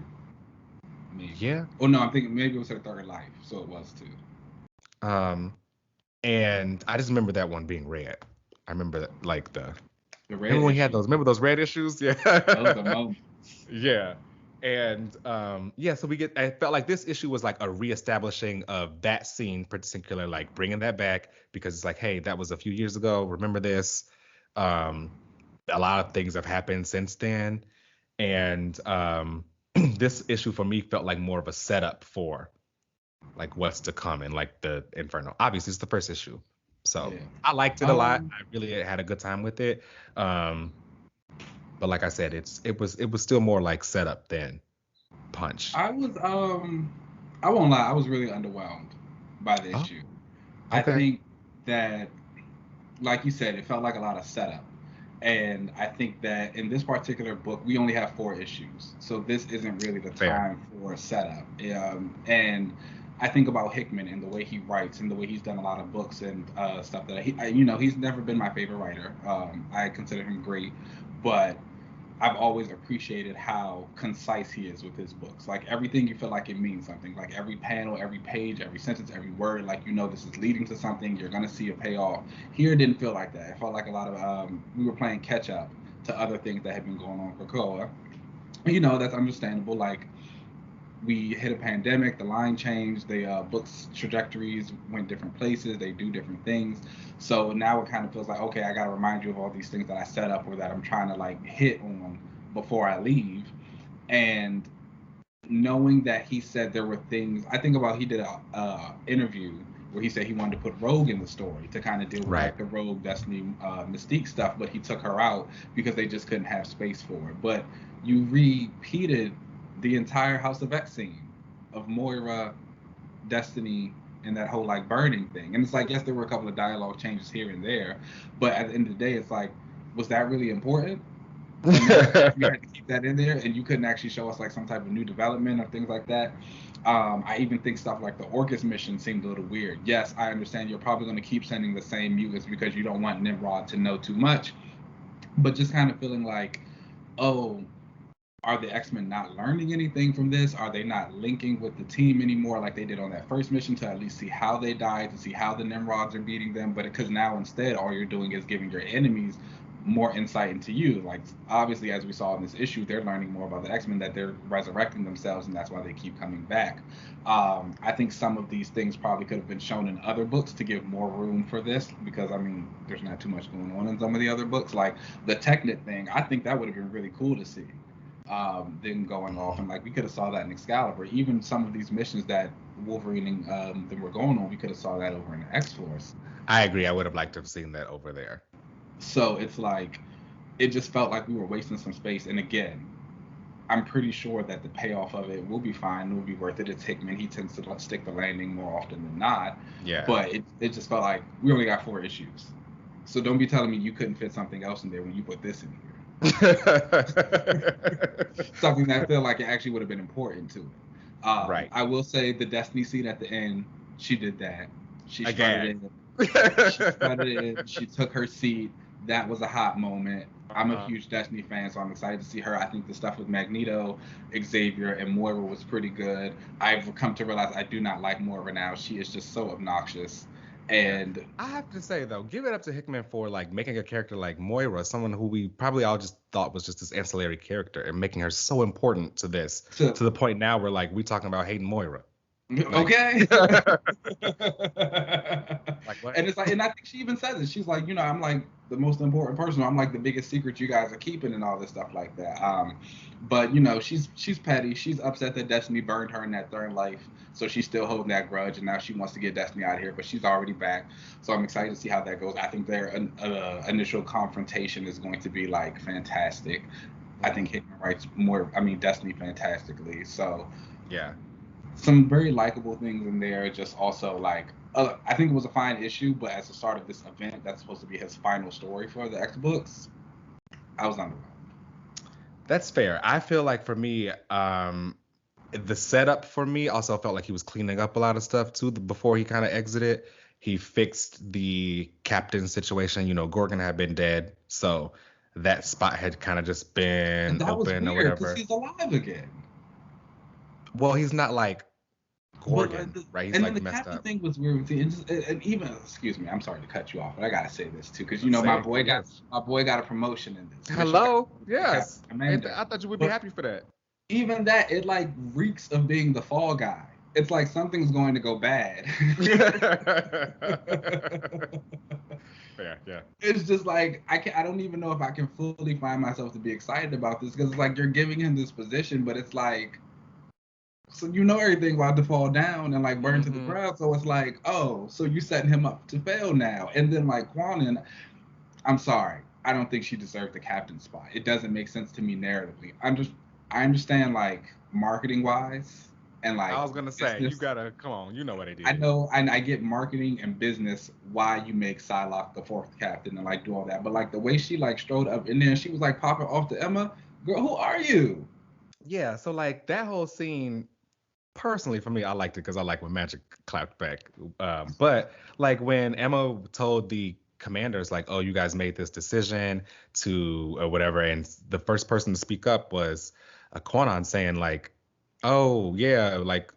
maybe. yeah. Oh no, I'm thinking maybe it was her third life, so it was two. Um, and I just remember that one being red. I remember that, like The red remember when he had issues, those, remember those red issues? those are Yeah. moments. Yeah. And yeah, so I felt like this issue was like a reestablishing of that scene, particular, like bringing that back because it's like, hey, that was a few years ago. Remember this? Um, a lot of things have happened since then, and this issue for me felt like more of a setup for like what's to come in like the Inferno. Obviously, it's the first issue, so Yeah. I liked it a lot. Um, I really had a good time with it. Um, but like I said, it was still more like setup than punch. I was I won't lie, I was really underwhelmed by the Oh, issue. I okay, think that, like you said, it felt like a lot of setup. And I think that in this particular book, we only have four issues. So this isn't really the fair. time for a setup. And I think about Hickman and the way he writes and the way he's done a lot of books and stuff he's never been my favorite writer. I consider him great, but I've always appreciated how concise he is with his books. Like everything, you feel like it means something. Like every panel, every page, every sentence, every word, like this is leading to something. You're gonna see a payoff. Here, it didn't feel like that. It felt like a lot of we were playing catch up to other things that had been going on for Koa. That's understandable. Like we hit a pandemic, the line changed, the books trajectories went different places, they do different things. So now it kind of feels like, okay, I got to remind you of all these things that I set up or that I'm trying to like hit on before I leave. And knowing that he said there were things, I think about, he did a interview where he said he wanted to put Rogue in the story to kind of deal with Right. like the Rogue Destiny Mystique stuff, but he took her out because they just couldn't have space for it. But you repeated the entire House of X scene of Moira, Destiny, and that whole like burning thing. And it's like, yes, there were a couple of dialogue changes here and there, but at the end of the day, it's like, was that really important? You had to keep that in there, and you couldn't actually show us like some type of new development or things like that. I even think stuff like the Orcus mission seemed a little weird. Yes, I understand you're probably going to keep sending the same mutants because you don't want Nimrod to know too much, but just kind of feeling like, oh, are the X-Men not learning anything from this? Are they not linking with the team anymore like they did on that first mission to at least see how they died, to see how the Nimrods are beating them? But because now instead all you're doing is giving your enemies more insight into you. Like obviously, as we saw in this issue, they're learning more about the X-Men, that they're resurrecting themselves, and that's why they keep coming back. I think some of these things probably could have been shown in other books to give more room for this, because I mean, there's not too much going on in some of the other books. Like the Technit thing, I think that would have been really cool to see. Them going off, and like we could have saw that in Excalibur. Even some of these missions that Wolverine and them were going on, we could have saw that over in the X-Force. I agree. I would have liked to have seen that over there. So it's like, it just felt like we were wasting some space. And again, I'm pretty sure that the payoff of it will be fine. It will be worth it. It's Hickman. He tends to stick the landing more often than not. Yeah. But it just felt like we only got 4 issues. So don't be telling me you couldn't fit something else in there when you put this in here. Something that I feel like it actually would have been important to it. Right. I will say the Destiny scene at the end, she did that. She Again. strutted in. She took her seat. That was a hot moment. I'm a huge Destiny fan, so I'm excited to see her. I think the stuff with Magneto, Xavier, and Moira was pretty good. I've come to realize I do not like Moira now. She is just so obnoxious. And I have to say though, give it up to Hickman for like making a character like Moira, someone who we probably all just thought was just this ancillary character, and making her so important to this, to the point now where like we talking about hating Moira. Okay. Like what? And it's like, and I think she even says it. She's like, I'm like the most important person. I'm like the biggest secret you guys are keeping and all this stuff like that. But she's petty. She's upset that Destiny burned her in that third life, so she's still holding that grudge, and now she wants to get Destiny out of here. But she's already back, so I'm excited to see how that goes. I think their initial confrontation is going to be like fantastic. I think Hickman writes Destiny fantastically. So yeah. Some very likable things in there. Just also like, I think it was a fine issue, but as the start of this event, that's supposed to be his final story for the X books. I was underwhelmed. That's fair. I feel like for me, the setup for me also felt like he was cleaning up a lot of stuff too. Before he kind of exited, he fixed the captain situation. Gorgon had been dead, so that spot had kind of just been open or whatever. Because he's alive again. Well, he's not like Gorgon, right? He's and like then the messed captain up. thing was weird, and even, excuse me, I'm sorry to cut you off, but I gotta say this too, because my boy got a promotion in this. Hello, yes. I thought you would be happy for that. Even that, it like reeks of being the fall guy. It's like something's going to go bad. Yeah. It's just like I don't even know if I can fully find myself to be excited about this, because it's like you're giving him this position, but it's like, so everything about to fall down and like burn to the ground. So it's like, oh, so you setting him up to fail now. And then like Quinones, I'm sorry, I don't think she deserved the captain spot. It doesn't make sense to me narratively. I understand like marketing wise, and like I was gonna say, you gotta come on, you know what it is. I know, and I get marketing and business why you make Psylocke the 4th captain and like do all that, but like the way she like strode up in there and she was like popping off to Emma, girl, who are you? Yeah, so like that whole scene, personally for me, I liked it because I like when Magic clapped back. But like when Emma told the commanders like, oh, you guys made this decision to or whatever, and the first person to speak up was a Quinones saying like, oh yeah, like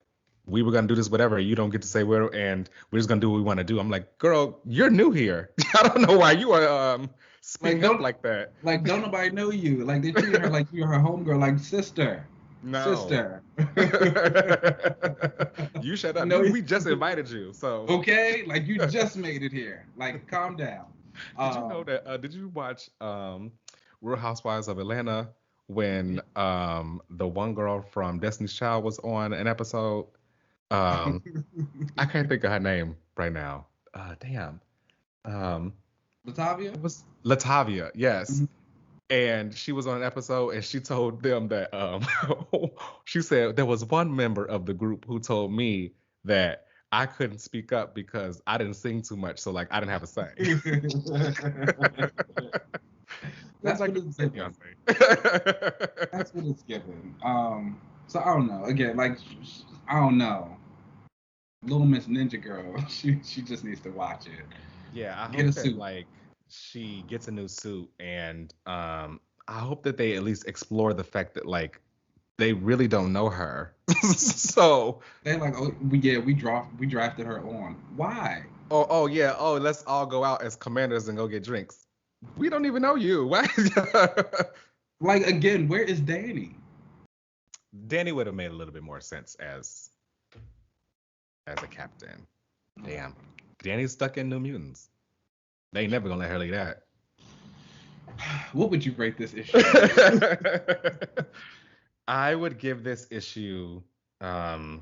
we were gonna do this whatever, you don't get to say where, and we're just gonna do what we want to do. I'm like, girl, you're new here. I don't know why you are speaking up like that. Like, don't nobody know you. Like they treat her like you're her homegirl, like sister. No. Sister. You shut up. No, we just invited you. So okay, like you just made it here. Like, calm down. Did you know that? Did you watch Real Housewives of Atlanta when the one girl from Destiny's Child was on an episode? I can't think of her name, right now. Damn. Um, Latavia? it was Latavia, yes. Mm-hmm. And she was on an episode and she told them that she said there was one member of the group who told me that I couldn't speak up because I didn't sing too much, so like I didn't have a say. That's like what it's given. Beyonce. That's what it's given. So I don't know. Again, like I don't know. Little Miss Ninja Girl, she just needs to watch it. Yeah, I Get a hope that suit. like she gets a new suit and I hope that they at least explore the fact that like they really don't know her. So They're like, oh, we drafted her on. Why? oh yeah, let's all go out as commanders and go get drinks. We don't even know you. Why? Like again, where is Danny? Danny would have made a little bit more sense as a captain. Damn. Danny's stuck in New Mutants. They ain't never gonna let her leave that. What would you rate this issue? I would give this issue I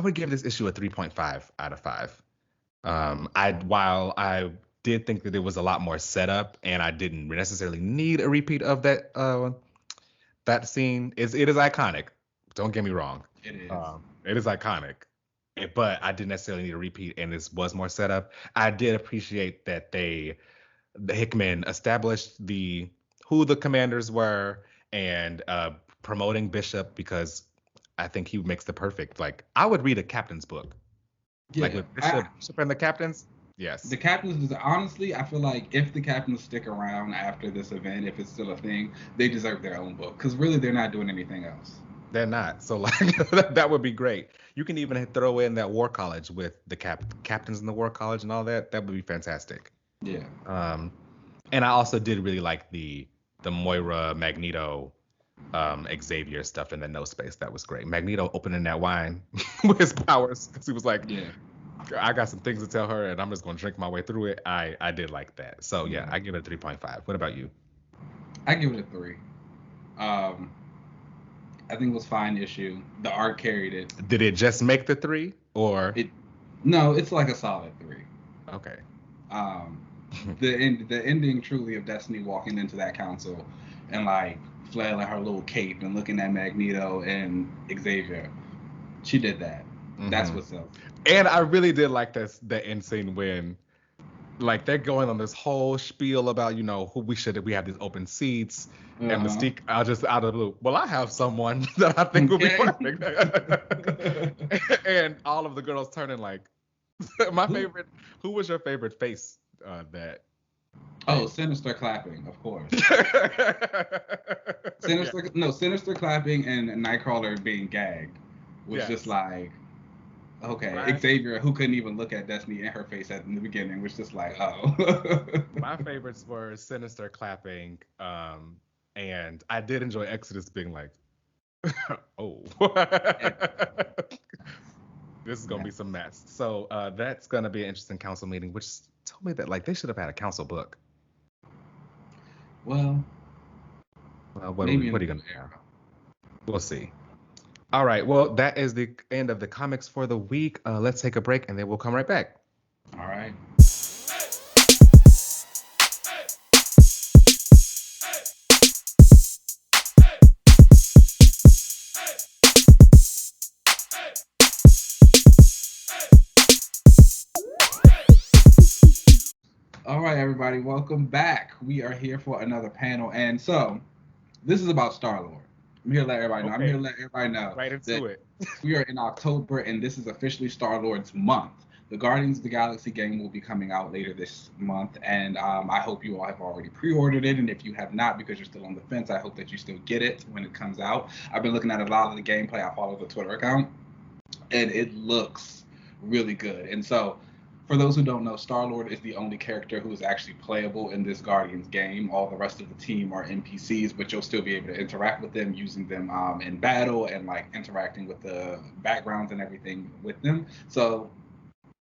would give this issue a 3.5 out of 5. While I did think that there was a lot more setup and I didn't necessarily need a repeat of that scene. It is iconic. Don't get me wrong. It is. It is iconic. But I didn't necessarily need a repeat, and this was more setup. I did appreciate that the Hickman established who the commanders were and promoting Bishop because I think he makes the perfect. Like I would read a captain's book. Yeah, like with Bishop and the captains. Yes. The captains, honestly, I feel like if the captains stick around after this event, if it's still a thing, they deserve their own book because really they're not doing anything else. They're not. So like that would be great. You can even throw in that War College with the captains in the War College and all that. That would be fantastic. Yeah. And I also did really like the Moira Magneto Xavier stuff in the no space. That was great. Magneto opening that wine with his powers because he was like, yeah, I got some things to tell her and I'm just gonna drink my way through it. I did like that. So yeah, I give it a 3.5. What about you? I give it a 3. I think it was fine issue. The art carried it. Did it just make the 3 or? No, it's like a solid 3. Okay. The ending truly of Destiny walking into that council and like flailing her little cape and looking at Magneto and Xavier. She did that. Mm-hmm. That's what's up. And I really did like the end scene when like they're going on this whole spiel about, you know, we have these open seats. And Mystique, I'll just out of the blue. Well, I have someone that I think will be perfect. And all of the girls turning like, my favorite. Who was your favorite face that? Oh, Sinister clapping, of course. Sinister clapping and Nightcrawler being gagged was just like, okay. Right. Xavier, who couldn't even look at Destiny in her face in the beginning, was just like, oh. My favorites were Sinister clapping. And I did enjoy Exodus being like, oh, this is going to be some mess. So that's going to be an interesting council meeting, which told me that like they should have had a council book. Well, what are you going to do? We'll see. All right. Well, that is the end of the comics for the week. Let's take a break and then we'll come right back. All right. All right, everybody, welcome back. We are here for another panel, and so this is about Star-Lord. I'm here to let everybody know. Okay. I'm here to let everybody know. Right into it. We are in October, and this is officially Star-Lord's month. The Guardians of the Galaxy game will be coming out later this month, and I hope you all have already pre-ordered it, and if you have not because you're still on the fence, I hope that you still get it when it comes out. I've been looking at a lot of the gameplay. I follow the Twitter account, and it looks really good. And so, for those who don't know, Star-Lord is the only character who is actually playable in this Guardians game. All the rest of the team are NPCs, but you'll still be able to interact with them, using them in battle and like interacting with the backgrounds and everything with them. So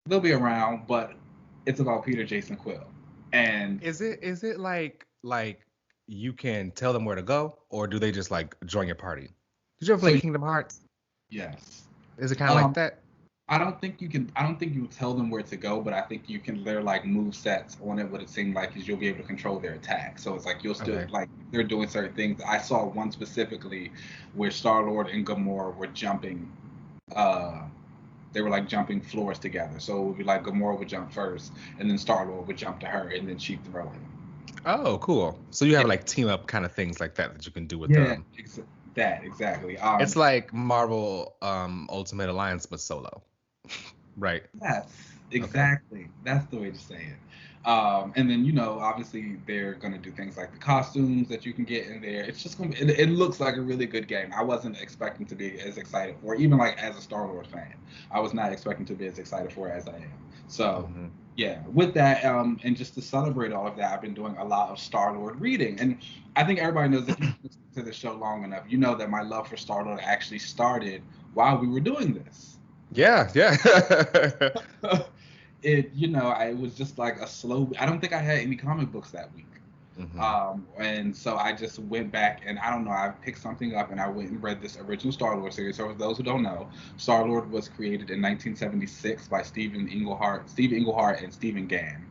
they'll be around, but it's about Peter Jason Quill. And is it like you can tell them where to go, or do they just like join your party? Did you ever play Kingdom Hearts? Yes. Is it kind of like that? I don't think you can. I don't think you tell them where to go, but I think you can. They're like move sets on it. What it seemed like is you'll be able to control their attack. So it's like you'll still Okay. like they're doing certain things. I saw one specifically where Star Lord and Gamora were jumping. Uh, they were like jumping floors together. So it would be like Gamora would jump first, and then Star Lord would jump to her, and then she'd throw him. Oh, cool. So you have Yeah, like team up kind of things like that you can do with yeah, them. that exactly. It's like Marvel Ultimate Alliance but solo. Right. Yes, Okay. exactly. That's the way to say it. And then obviously they're gonna do things like the costumes that you can get in there. It's just gonna be. It looks like a really good game. I wasn't expecting to be as excited for, it, even like as a Star Wars fan. I was not expecting to be as excited for it as I am. So Hmm. yeah, with that, and just to celebrate all of that, I've been doing a lot of Star Lord reading, and I think everybody knows if you've listened to the show long enough, you know that my love for Star Lord actually started while we were doing this. Yeah, yeah. It was just like a slow. I don't think I had any comic books that week. Hmm. And so I just went back and I don't know, I picked something up and I went and read this original Star Lord series. So for those who don't know, Star Lord was created in 1976 by Steve Englehart and Stephen Gann.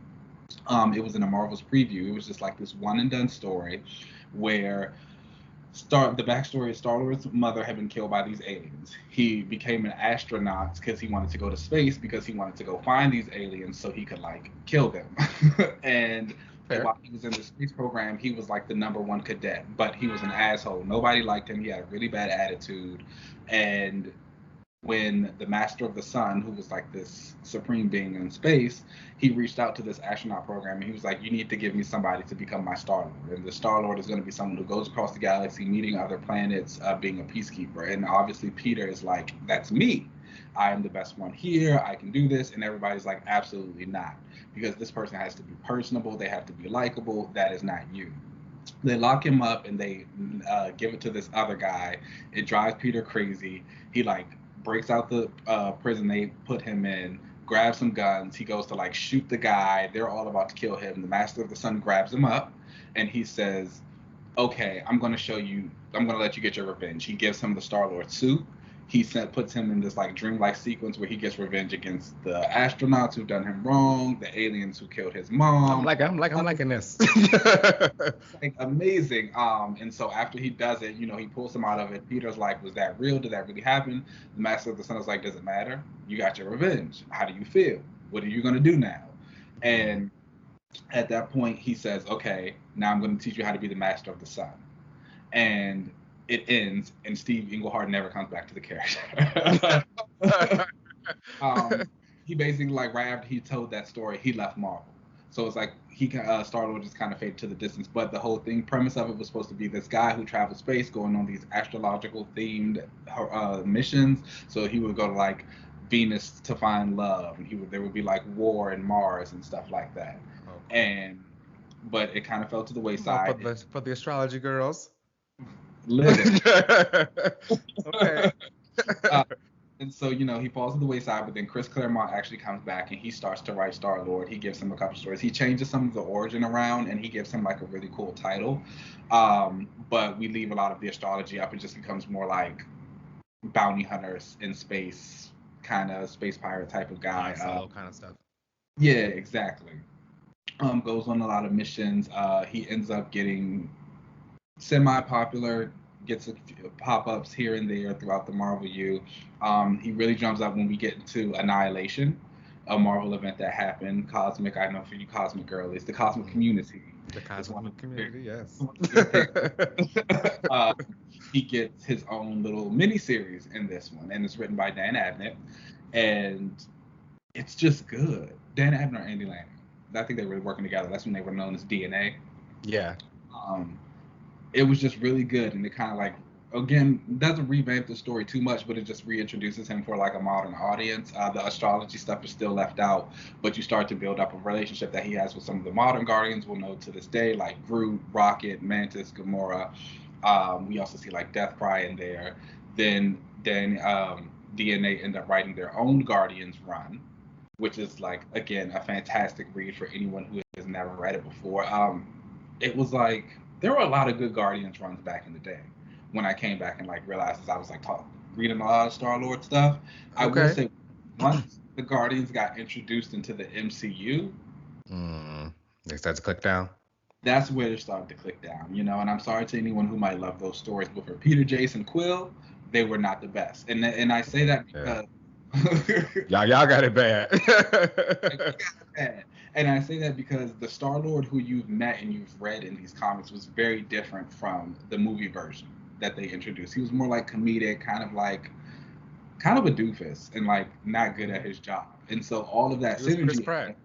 It was in a Marvel's preview. It was just like this one and done story where the backstory is Star Lord's mother had been killed by these aliens. He became an astronaut because he wanted to go to space because he wanted to go find these aliens so he could like kill them. and Fair. while he was in the space program, he was like the number one cadet, but he was an asshole. Nobody liked him. He had a really bad attitude, and when the Master of the Sun, who was like this supreme being in space, he reached out to this astronaut program and he was like, "You need to give me somebody to become my Star Lord." And the Star Lord is going to be someone who goes across the galaxy, meeting other planets, being a peacekeeper. And obviously, Peter is like, "That's me. I am the best one here. I can do this." And everybody's like, "Absolutely not," because this person has to be personable. They have to be likable. That is not you. They lock him up and they give it to this other guy. It drives Peter crazy. He like breaks out the prison they put him in, grabs some guns. He goes to like shoot the guy. They're all about to kill him. The Master of the Sun grabs him up and he says, "Okay, I'm going to show you. I'm going to let you get your revenge." He gives him the Star Lord suit. Puts him in this like dreamlike sequence where he gets revenge against the astronauts who've done him wrong, the aliens who killed his mom. I'm liking this. It's like amazing. And so after he does it, he pulls him out of it. Peter's like, "Was that real? Did that really happen?" The Master of the Sun is like, "Does it matter? You got your revenge. How do you feel? What are you gonna do now?" Mhm. And at that point, he says, "Okay, now I'm going to teach you how to be the Master of the Sun." And it ends, and Steve Englehart never comes back to the character. um, he basically like right after he told that story, he left Marvel. So it's like Star Lord just kind of faded to the distance. But the whole premise of it was supposed to be this guy who travels space, going on these astrological themed missions. So he would go to like Venus to find love, and there would be like war and Mars and stuff like that. Oh, cool. And but it kind of fell to the More for wayside. the astrology girls. Living. Okay. uh, and so he falls to the wayside, but then Chris Claremont actually comes back and he starts to write Star Lord. He gives him a couple stories. He changes some of the origin around and he gives him like a really cool title. But we leave a lot of the astrology up. It just becomes more like bounty hunters in space, kind of space pirate type of guy. Han Solo kind of stuff. Yeah, exactly. Goes on a lot of missions. He ends up getting semi-popular, gets a few pop-ups here and there throughout the Marvel U. He really jumps up when we get into Annihilation, a Marvel event that happened. Cosmic, I know for you Cosmic girlies, the Cosmic Mhm. Community The is one of cosmic the community, yes. one of the big things. He gets his own little mini-series in this one, and it's written by Dan Abnett, and it's just good. Dan Abnett or Andy Lanning. I think they were working together. That's when they were known as DNA. Yeah. Um, it was just really good, and it kind of like again doesn't revamp the story too much, but it just reintroduces him for like a modern audience. The astrology stuff is still left out, but you start to build up a relationship that he has with some of the modern Guardians we'll know to this day, like Groot, Rocket, Mantis, Gamora. We also see like Deathcry in there. Then DNA end up writing their own Guardians run, which is like again a fantastic read for anyone who has never read it before. It was like there were a lot of good Guardians runs back in the day. When I came back and like realized as I was like reading a lot of Star Lord stuff, I will Okay. say once the Guardians got introduced into the MCU, they started to click down. that's where it started to click down, you know. And I'm sorry to anyone who might love those stories, but for Peter Jason Quill, they were not the best. And I say that because y'all got it bad. And I say that because the Star-Lord who you've met and you've read in these comics was very different from the movie version that they introduced. He was more like comedic, kind of a doofus and like not good at his job. And so all of that synergy. Chris Pratt.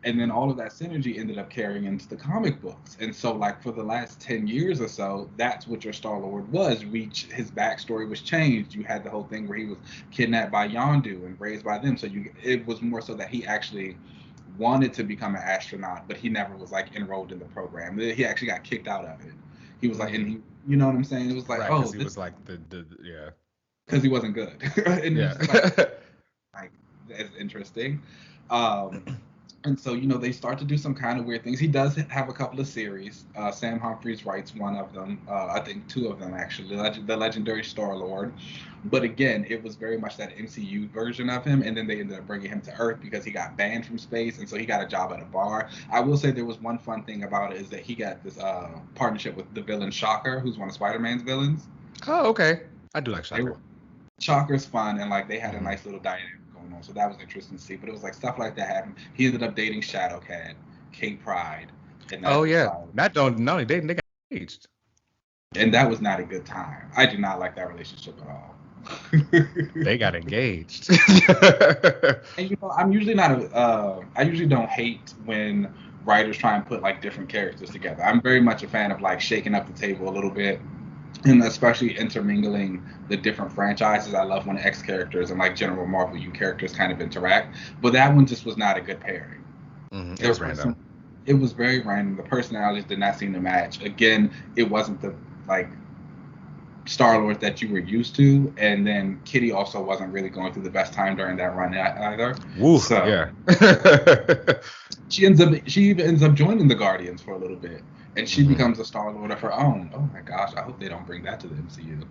And then all of that synergy ended up carrying into the comic books. And so, like, for the last 10 years or so, that's what your Star-Lord was. His backstory was changed. You had the whole thing where he was kidnapped by Yondu and raised by them. So it was more so that he actually wanted to become an astronaut, but he never was, like, enrolled in the program. He actually got kicked out of it. He was like, and he, you know what I'm saying? It was like, right, he was like yeah. Because he wasn't good. And yeah. Like, that's interesting. And so, you know, they start to do some kind of weird things. He does have a couple of series. Sam Humphries writes one of them. I think two of them, actually. The Legendary Star-Lord. But again, it was very much that MCU version of him. And then they ended up bringing him to Earth because he got banned from space. And so he got a job at a bar. I will say there was one fun thing about it is that he got this partnership with the villain Shocker, who's one of Spider-Man's villains. Oh, okay. I do like Shocker. Shocker's fun. And, like, they had a nice little dynamic. So that was interesting to see, but it was like stuff like that happened. He ended up dating Shadowcat, Kate Pride. And not only dating, they got engaged. And that was not a good time. I do not like that relationship at all. They got engaged. And you know, I'm usually not I usually don't hate when writers try and put like different characters together. I'm very much a fan of like shaking up the table a little bit. And especially intermingling the different franchises. I love when X characters and like General Marvel U characters kind of interact. But that one just was not a good pairing. It was random. It was very random. The personalities did not seem to match. Again, it wasn't the like Star-Lord that you were used to. And then Kitty also wasn't really going through the best time during that run either. Woof, so yeah. she even ends up joining the Guardians for a little bit. And she becomes a Star-Lord of her own. Oh my gosh, I hope they don't bring that to the MCU.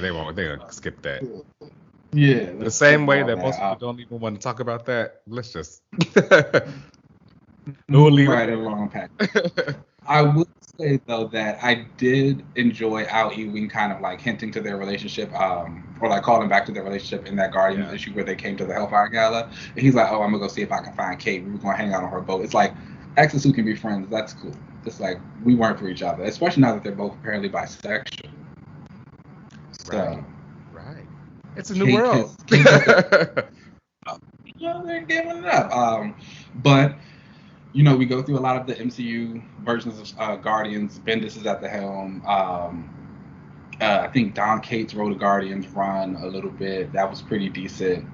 They won't. They're going to skip that. Yeah. The same way that most people don't even want to talk about that. Let's just... we'll leave it along, Pat. I would say, though, that I did enjoy Al Ewing kind of like hinting to their relationship, or like calling back to their relationship in that Guardians issue where they came to the Hellfire Gala. And he's like, oh, I'm going to go see if I can find Kate. We were going to hang out on her boat. It's like, exes who can be friends, that's cool. It's like we weren't for each other, especially now that they're both apparently bisexual. So, right. It's a new world. You know, they're giving it up. But you know, we go through a lot of the MCU versions of Guardians. Bendis is at the helm. I think Don Cates wrote a Guardians run a little bit. That was pretty decent.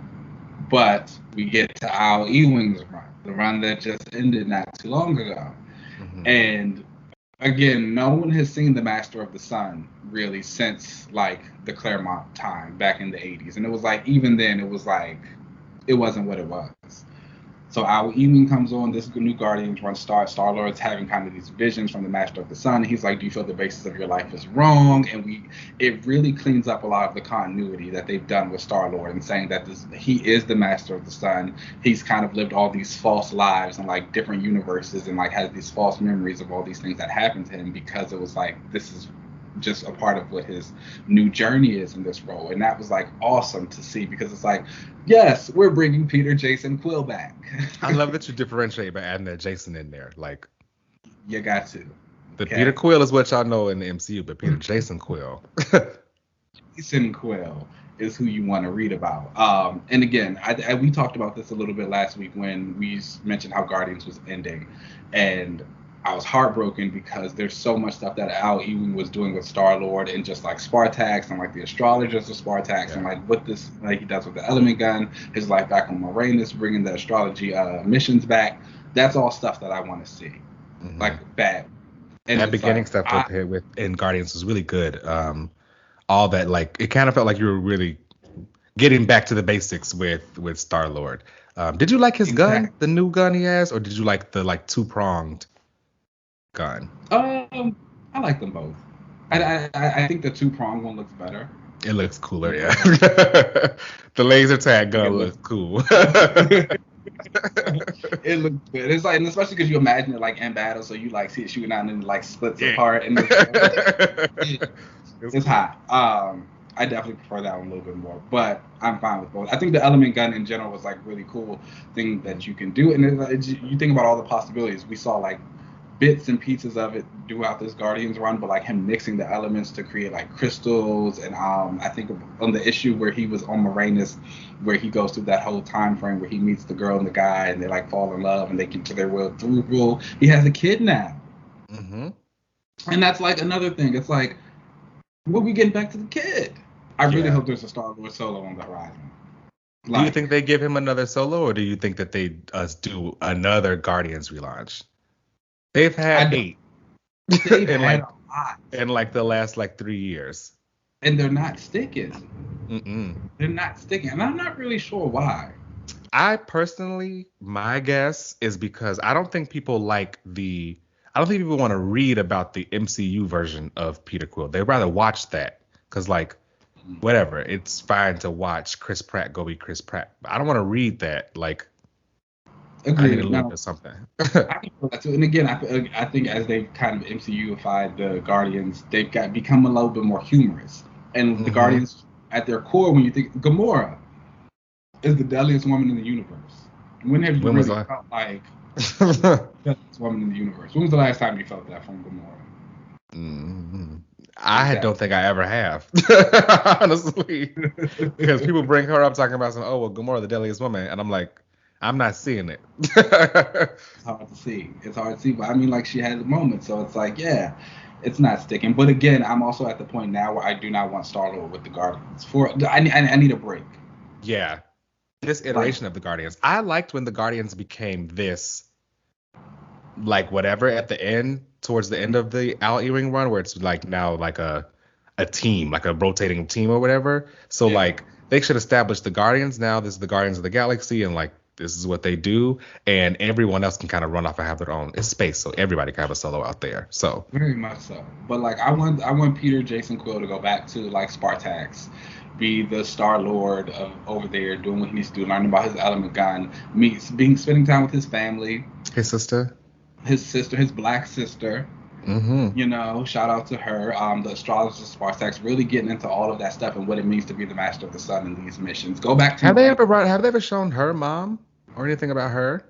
But we get to Al Ewing's run, the run that just ended not too long ago. And again, no one has seen The Master of the Sun really since like the Claremont time back in the 80s. And it was like, even then, it was like, it wasn't what it was. So Al Ewing comes on, this new Guardians run starts. Star-Lord's having kind of these visions from the Master of the Sun. He's like, do you feel the basis of your life is wrong? And it really cleans up a lot of the continuity that they've done with Star-Lord and saying that he is the Master of the Sun. He's kind of lived all these false lives in like different universes and like has these false memories of all these things that happened to him because it was like, this is just a part of what his new journey is in this role. And that was like awesome to see because it's like, yes, we're bringing Peter Jason Quill back. I love that you differentiate by adding that Jason in there. Like, you got to. Okay. Peter Quill is what y'all know in the MCU, but Peter Jason Quill. Jason Quill is who you want to read about. And again, we talked about this a little bit last week when we mentioned how Guardians was ending. And I was heartbroken because there's so much stuff that Al Ewing was doing with Star-Lord and just like Spartax and like the astrologers of Spartax and like what this like he does with the element gun, his life back on Moranis, bringing the astrology missions back. That's all stuff that I want to see. Like bad. And that beginning stuff with in Guardians was really good. All that like it kind of felt like you were really getting back to the basics with Star-Lord. Did you like his gun, the new gun he has, or did you like the like two-pronged gun? I like them both. I think the two-pronged one looks better. It looks cooler, yeah. The laser tag gun looks cool. It looks good. It's like, and especially because you imagine it like in battle, so you like see it shooting out and then it like splits apart, and it's hot. I definitely prefer that one a little bit more, but I'm fine with both. I think the element gun in general was like really cool thing that you can do, and you think about all the possibilities. We saw like bits and pieces of it throughout this Guardians run, but like him mixing the elements to create like crystals, and I think on the issue where he was on Moranis, where he goes through that whole time frame where he meets the girl and the guy, and they like fall in love and they get to their will through rule. He has a kid now, and that's like another thing. It's like, when we getting back to the kid? I really hope there's a Star-Lord solo on the horizon. Like, do you think they give him another solo, or do you think that they do another Guardians relaunch? They've had 8 in like the last like 3 years, and they're not sticking. They're not sticking, and I'm not really sure why. I personally, my guess is because I don't think people want to read about the MCU version of Peter Quill. They'd rather watch that because, like, whatever, it's fine to watch Chris Pratt go be Chris Pratt. But I don't want to read that. Like, agreed. I need a little bit of something. I can feel that too. And again, I think as they've kind of MCU-ified the Guardians, they've become a little bit more humorous. And the Guardians, at their core, when you think Gamora is the deadliest woman in the universe. When have you really felt like the deadliest woman in the universe? When was the last time you felt that from Gamora? I don't think I ever have, honestly, because people bring her up talking about Gamora, the deadliest woman, and I'm like, I'm not seeing it. It's hard to see. But I mean, like, she had a moment, so it's like, yeah, it's not sticking. But again, I'm also at the point now where I do not want Star-Lord with the Guardians. I need a break. Yeah, this iteration of the Guardians. I liked when the Guardians became this, like, whatever at the end, towards the end of the Al Ewing run, where it's like now like a team, like a rotating team or whatever. So like they should establish the Guardians now. This is the Guardians of the Galaxy, and like this is what they do, and everyone else can kind of run off and have their own. It's space, so everybody can have a solo out there. So very much so. But like I want Peter Jason Quill to go back to like Spartax, be the Star-Lord of over there, doing what he needs to do, learning about his element gun, spending time with his family, his sister, his black sister. You know, shout out to her. The astrologer Spartax, really getting into all of that stuff and what it means to be the Master of the Sun in these missions. Go back to have they ever shown her mom or anything about her?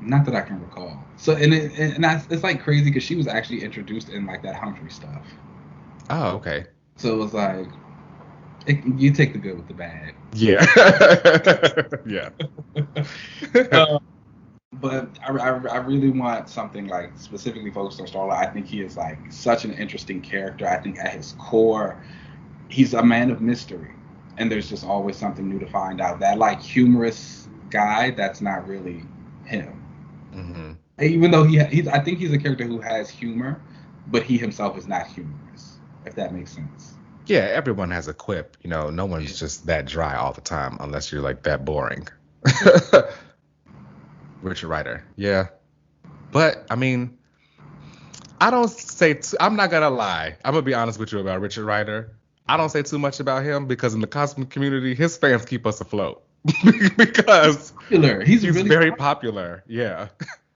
Not that I can recall. So it's like crazy because she was actually introduced in like that Humphrey stuff. Oh, okay. So it was like you take the good with the bad. Yeah. Yeah. But I really want something like specifically focused on Star-Lord. I think he is like such an interesting character. I think at his core, he's a man of mystery, and there's just always something new to find out. That like humorous guy, that's not really him. Even though I think he's a character who has humor, but he himself is not humorous. If that makes sense. Yeah, everyone has a quip. You know, no one's just that dry all the time, unless you're like that boring. Richard Rider, yeah. But, I mean, I'm not going to lie. I'm going to be honest with you about Richard Rider. I don't say too much about him because in the cosmic community, his fans keep us afloat. Because he's really very popular. Yeah.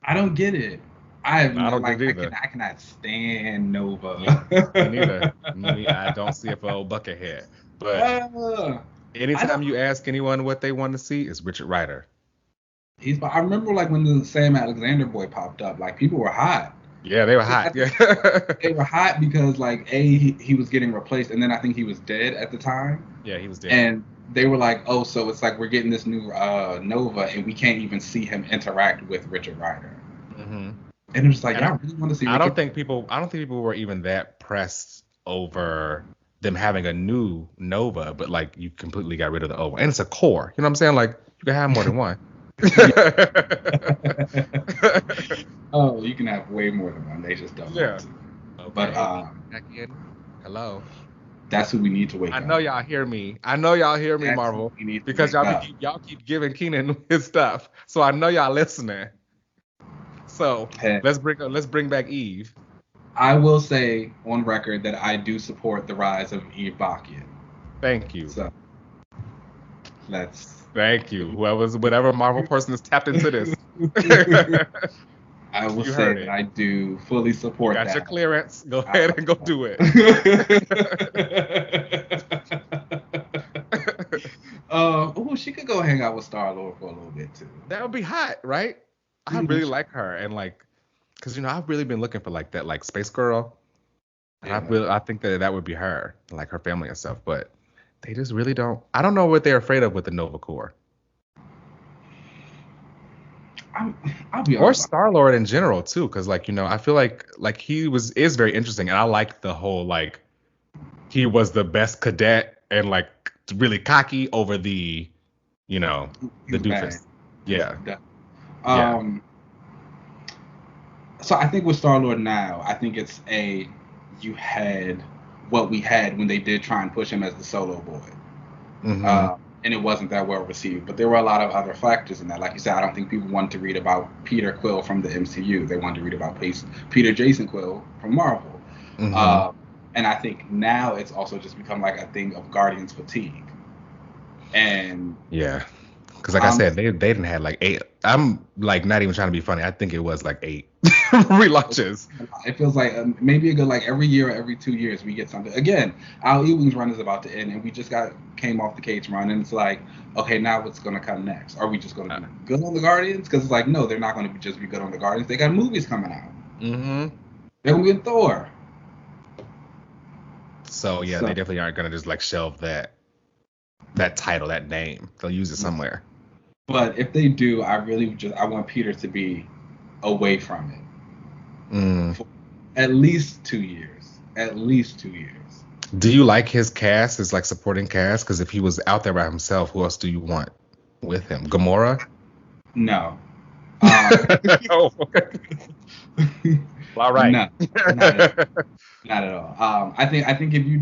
I don't get it. I don't get it either. I cannot stand Nova. Me neither. I don't see it for old Buckethead. But anytime you ask anyone what they want to see, it's Richard Rider. I remember like when the Sam Alexander boy popped up, like people were hot. Yeah, they were hot. Yeah. They were hot because like he was getting replaced, and then I think he was dead at the time. Yeah, he was dead. And they were like, oh, so it's like we're getting this new Nova, and we can't even see him interact with Richard Rider. And it was like, I really want to see. I don't think people were even that pressed over them having a new Nova, but like you completely got rid of the old one, and it's a core. You know what I'm saying? Like you can have more than one. Oh, you can have way more than one. They just don't. Yeah. Okay. But hello. That's who we need to wake up. I know y'all hear me. Marvel, because y'all keep giving Keenan his stuff. So I know y'all listening. So let's bring back Eve. I will say on record that I do support the rise of Eve Bachia. Thank you. So let's. Thank you. Whatever Marvel person has tapped into this. I will You say heard that it. I do fully support Got that. your clearance. Go ahead and go do it. She could go hang out with Star-Lord for a little bit too. That would be hot, right? I really like her, and like, cause I've really been looking for like that like space girl. And Yeah. I think that would be her, like her family and stuff. But they just really don't. I don't know what they're afraid of with the Nova Corps. I'll be Or honest. Star-Lord in general too, because like I feel like he is very interesting, and I like the whole like he was the best cadet and like really cocky over the the doofus. Yeah. So I think with Star-Lord now, I think it's you had what we had when they did try and push him as the solo boy. Mm-hmm. And it wasn't that well received. But there were a lot of other factors in that. Like you said, I don't think people wanted to read about Peter Quill from the MCU. They wanted to read about Peter Jason Quill from Marvel. Mm-hmm. And I think now it's also just become like a thing of Guardians fatigue. And yeah, because like I said, they didn't have like 8. I'm like not even trying to be funny. I think it was like 8 relaunches. It feels like maybe a good like every year or every 2 years we get something. Again, our Ewing's run is about to end, and we just came off the Cage run, and it's like, okay, now what's gonna come next? Are we just gonna be good on the Guardians? Because it's like, no, they're not gonna just be good on the Guardians. They got movies coming out. Mm-hmm. They're gonna be in Thor. So yeah, they definitely aren't gonna just like shelve that title, that name. They'll use it somewhere. But if they do, I want Peter to be away from it. For at least 2 years. At least 2 years. Do you like his cast, his like supporting cast? Because if he was out there by himself, who else do you want with him? Gamora? No. Oh. All right. No, not at all. I think if you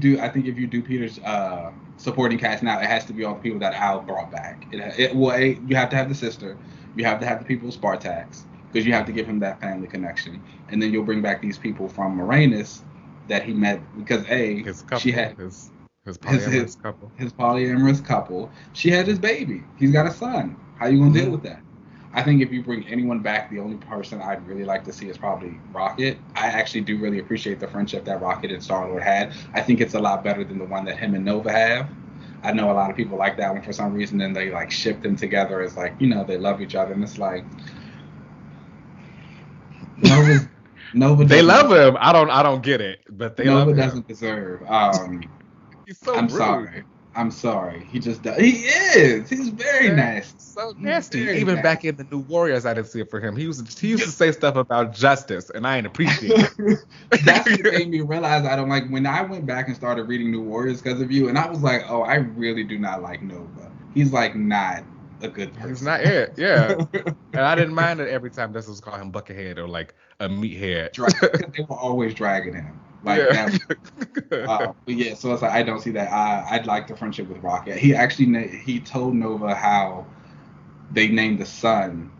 do Peter's supporting cast now, it has to be all the people that Al brought back. You have to have the sister, you have to have the people of Spartax, because you have to give him that family connection, and then you'll bring back these people from Moranis that he met because his couple, she had his polyamorous couple. His polyamorous couple. She had his baby. He's got a son. How you gonna deal with that? I think if you bring anyone back, the only person I'd really like to see is probably Rocket. I actually do really appreciate the friendship that Rocket and Star-Lord had. I think it's a lot better than the one that him and Nova have. I know a lot of people like that one for some reason, and they like ship them together as like, they love each other, and it's like Nova. They love him. I don't get it, but they love him. Nova doesn't deserve. He's so I'm rude. sorry. I'm sorry. He just does. He is. He's very nasty. So nasty. Even back in the New Warriors, I didn't see it for him. He used to say stuff about justice, and I ain't appreciate it. That's what made me realize I don't like. When I went back and started reading New Warriors because of you, and I was like, oh, I really do not like Nova. He's like not a good person. He's not it. Yeah. And I didn't mind it every time this was called him Buckethead or like a meathead. They were always dragging him. Like that. But yeah, so it's like I don't see that. I'd like the friendship with Rocket. He actually he told Nova how they named the son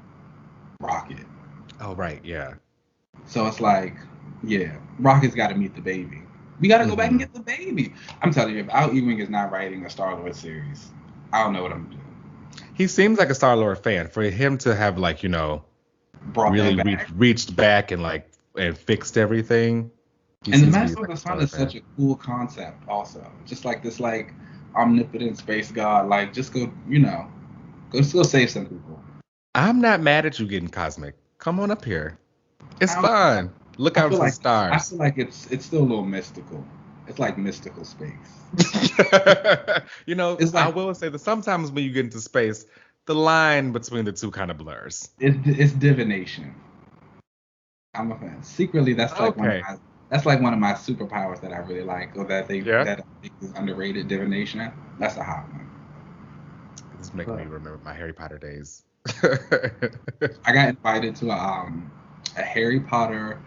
Rocket. Oh right, yeah. So it's like, yeah, Rocket's got to meet the baby. We got to go back and get the baby. I'm telling you, if Al Ewing is not writing a Star-Lord series, I don't know what I'm doing. He seems like a Star-Lord fan. For him to have like really reached back and like and fixed everything. And the Master of the Sun is such a cool concept also. Just like this like omnipotent space god, like just go save some people. I'm not mad at you getting cosmic. Come on up here. It's fun. Look out for the stars. I feel like it's still a little mystical. It's like mystical space. It's like, I will say that sometimes when you get into space, the line between the two kind of blurs. It's divination. I'm a fan. Secretly, that's like one of my superpowers that I really like, or that I think is underrated. Divination. That's a hot one. This is making me remember my Harry Potter days. I got invited to a Harry Potter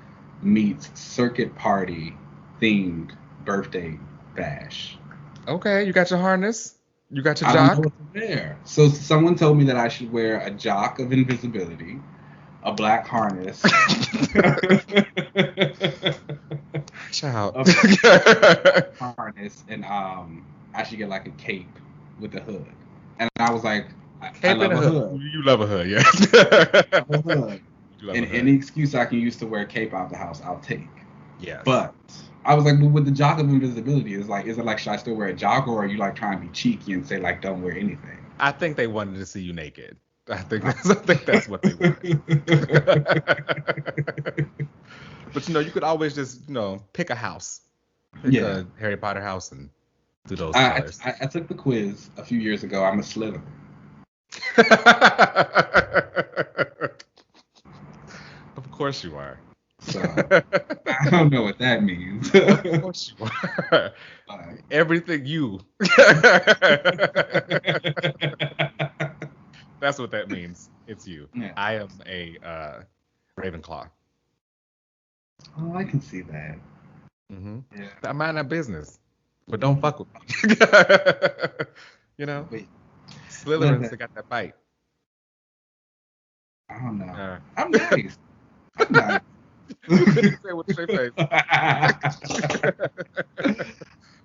meets circuit party themed birthday bash. Okay, you got your harness. You got your jock. I don't know what to wear. So someone told me that I should wear a jock of invisibility, a black harness. Child. A harness and I should get like a cape with a hood. And I was like, I Cape and love a a hood. hood. You love a hood, yeah. I love a hood. You love And a hood. any excuse I can use to wear a cape out the house, I'll take. Yes. But I was like, but with the jog of invisibility, is it like, should I still wear a jogger, or are you like trying to be cheeky and say like, don't wear anything? I think they wanted to see you naked. I think that's what they wanted. But you could always just pick a house, pick a Harry Potter house, and do those colors. I took the quiz a few years ago. I'm a Slytherin. Of course you are. So I don't know what that means. Of course you are. Everything you. That's what that means. It's you. Yeah. I am a Ravenclaw. Oh, I can see that. Mm-hmm. Yeah. I mind that business, but don't fuck with me. Wait. Slytherins, they got that bite. I don't know. I'm nice. I'm nice. You couldn't say with a straight face.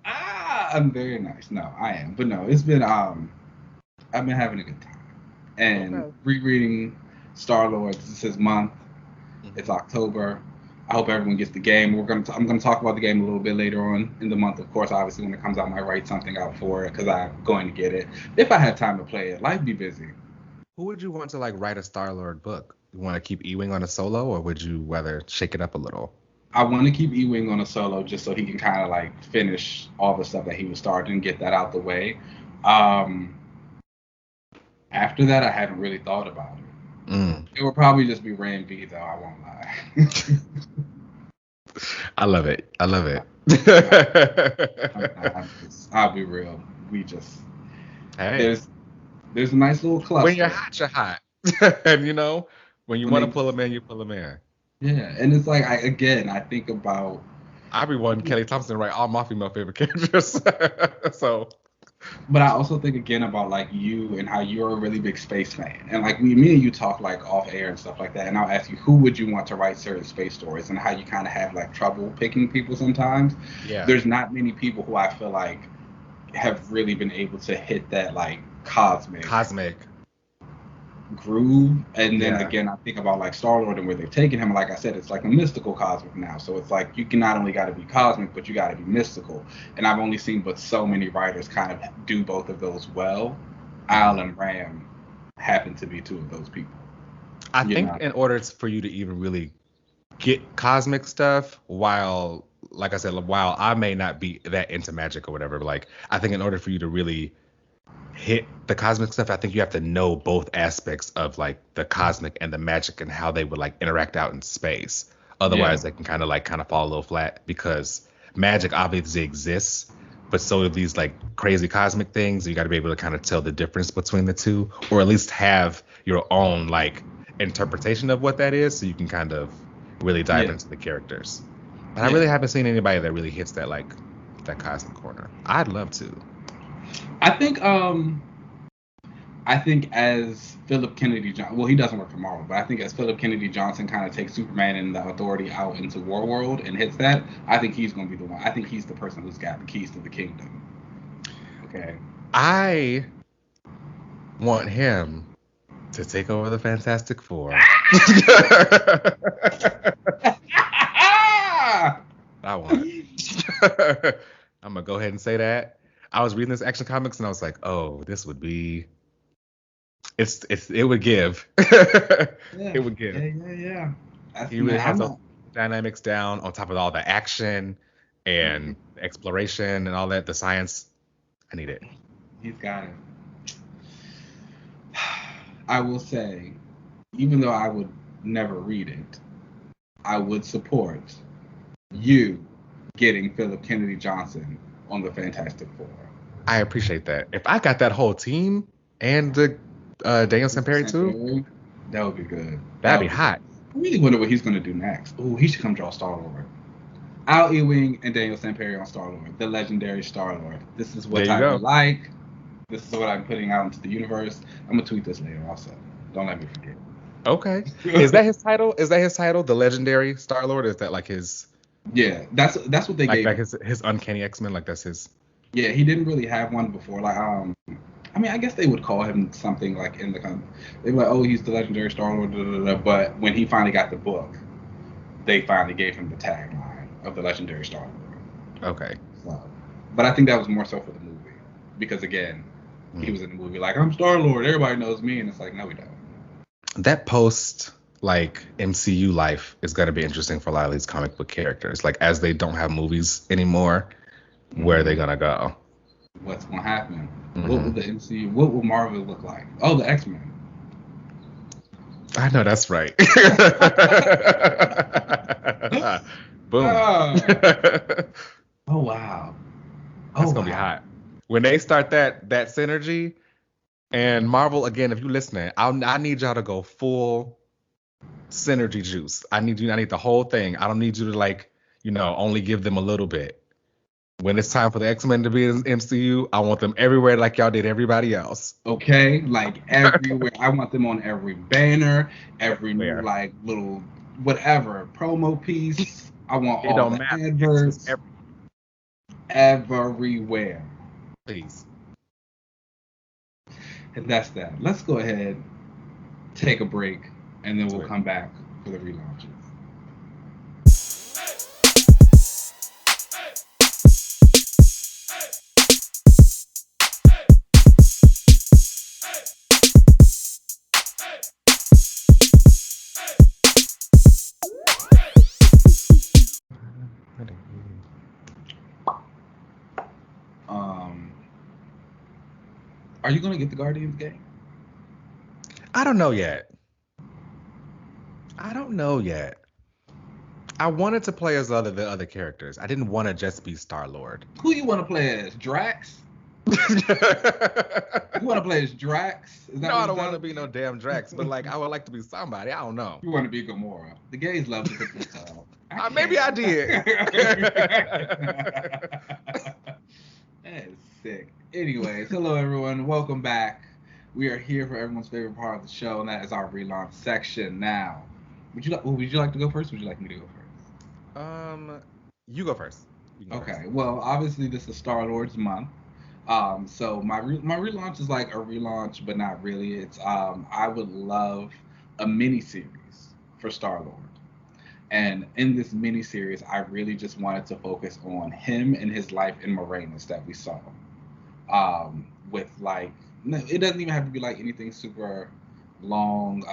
I'm very nice. No, I am. But no, it's been I've been having a good time. And rereading Star-Lord. This is his month. Mm-hmm. It's October. I hope everyone gets the game. I'm going to talk about the game a little bit later on in the month. Of course, obviously, when it comes out, I might write something out for it because I'm going to get it. If I have time to play it, life be busy. Who would you want to write a Star-Lord book? You want to keep Ewing on a solo, or would you rather shake it up a little? I want to keep Ewing on a solo just so he can kind of finish all the stuff that he was starting and get that out the way. After that, I haven't really thought about it. It will probably just be Ran V, though. I won't lie. I love it. I'll be real. We just there's a nice little cluster. When you're hot, you're hot. And when you want to pull them in, you pull them in. Yeah, and it's like I think about. I be wanting Kelly Thompson to write all my female favorite characters. So. But I also think again about you and how you're a really big space fan, and me and you talk off air and stuff like that. And I'll ask you, who would you want to write certain space stories, and how you kind of have trouble picking people sometimes. Yeah. There's not many people who I feel have really been able to hit that cosmic groove. And then again, I think about Star-Lord and where they've taken him. Like I said, it's a mystical cosmic now. So it's you can not only got to be cosmic, but you got to be mystical. And I've only seen but so many writers kind of do both of those well. Al and Ram happen to be two of those people. I think in order for you to even really get cosmic stuff, while I may not be that into magic or whatever, I think in order for you to really hit the cosmic stuff, I think you have to know both aspects of the cosmic and the magic and how they would interact out in space. Otherwise, they can kind of fall a little flat, because magic obviously exists, but so do these crazy cosmic things. You got to be able to kind of tell the difference between the two, or at least have your own interpretation of what that is, so you can kind of really dive into the characters. And I really haven't seen anybody that really hits that that cosmic corner. I'd love to. I think as Philip Kennedy Johnson, well, he doesn't work for Marvel, but I think as Philip Kennedy Johnson kind of takes Superman and the Authority out into War World and hits that, I think he's going to be the one. I think he's the person who's got the keys to the kingdom. Okay. I want him to take over the Fantastic Four. I want. I'm going to go ahead and say that. I was reading this Action Comics and I was like, oh, this would be. It would give. It would give. Yeah. He really has those dynamics down, on top of all the action and exploration and all that, the science. I need it. He's got it. I will say, even though I would never read it, I would support you getting Philip Kennedy Johnson on the Fantastic Four. I appreciate that. If I got that whole team and the Daniel Sampere too, that would be good. That'd be hot. I really wonder what he's going to do next. Oh, he should come draw Star-Lord. Al Ewing and Daniel Sampere on Star-Lord, the legendary Star-Lord. This is what I would like. This is what I'm putting out into the universe. I'm going to tweet this later also. Don't let me forget. Okay. Is that his title? The legendary Star-Lord? Is that his... Yeah, that's what they gave. His Uncanny X-Men, that's his... Yeah, he didn't really have one before. Like, I mean, I guess they would call him something like in the they were like, oh, he's the legendary Star Lord, da, da, da. But when he finally got the book, they finally gave him the tagline of the legendary Star Lord. Okay. So, but I think that was more so for the movie because again, he was in the movie like, I'm Star Lord, everybody knows me, and it's like, no, we don't. That post like MCU life is gonna be interesting for a lot of these comic book characters. Like as they don't have movies anymore, where are they gonna go? What's gonna happen? What will the MCU? What will Marvel look like? Oh, the X-Men. I know that's right. Boom. Oh wow. That's gonna be hot. When they start that synergy, and Marvel again, if you're listening, I need y'all to go full synergy juice. I need the whole thing. I don't need you to like, only give them a little bit. When it's time for the X-Men to be in MCU, I want them everywhere like y'all did everybody else. Okay, like everywhere. I want them on every banner, every new like little whatever promo piece. I want all the adverts. Everywhere. Please. And that's that. Let's go ahead, take a break, and then we'll come back for the relaunches. Are you gonna get the Guardians game? I don't know yet. I wanted to play as the other characters. I didn't want to just be Star-Lord. Who you want to play as? Drax? You want to play as Drax? Is that no, I don't want to be no damn Drax, but like I would like to be somebody. I don't know. You want to be Gamora? The gays love to pick this up. Maybe I did. That is sick. Anyways, hello everyone. Welcome back. We are here for everyone's favorite part of the show, and that is our relaunch section. Now, would you like to go first? Or would you like me to go first? You go first. Okay. Well, obviously this is Star-Lord's month. So my relaunch is like a relaunch, but not really. It's I would love a mini series for Star-Lord. And in this mini series, I really just wanted to focus on him and his life in Moranis that we saw. With like, it doesn't even have to be like anything super long.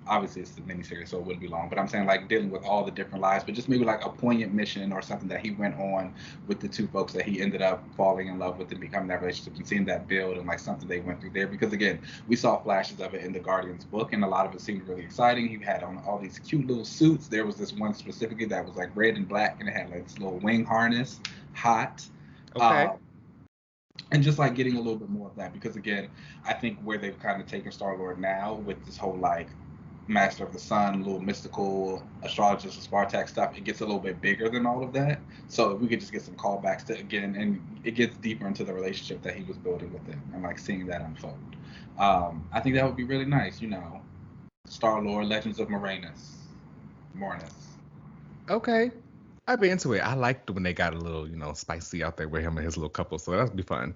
Obviously, it's the miniseries, so it wouldn't be long. But I'm saying like dealing with all the different lives, but just maybe like a poignant mission or something that he went on with the two folks that he ended up falling in love with and becoming that relationship and seeing that build and like something they went through there. Because again, we saw flashes of it in the Guardians book, and a lot of it seemed really exciting. He had on all these cute little suits. There was this one specifically that was like red and black, and it had like this little wing harness. Hot. Okay. And just like getting a little bit more of that, because again, I think where they've kind of taken Star-Lord now with this whole like Master of the Sun, little mystical astrologist of Spartak stuff, it gets a little bit bigger than all of that. So if we could just get some callbacks to again, and it gets deeper into the relationship that he was building with them, and like seeing that unfold. I think that would be really nice, Star-Lord, Legends of Moranis. Okay. I'd be into it. I liked when they got a little, spicy out there with him and his little couple, so that'd be fun.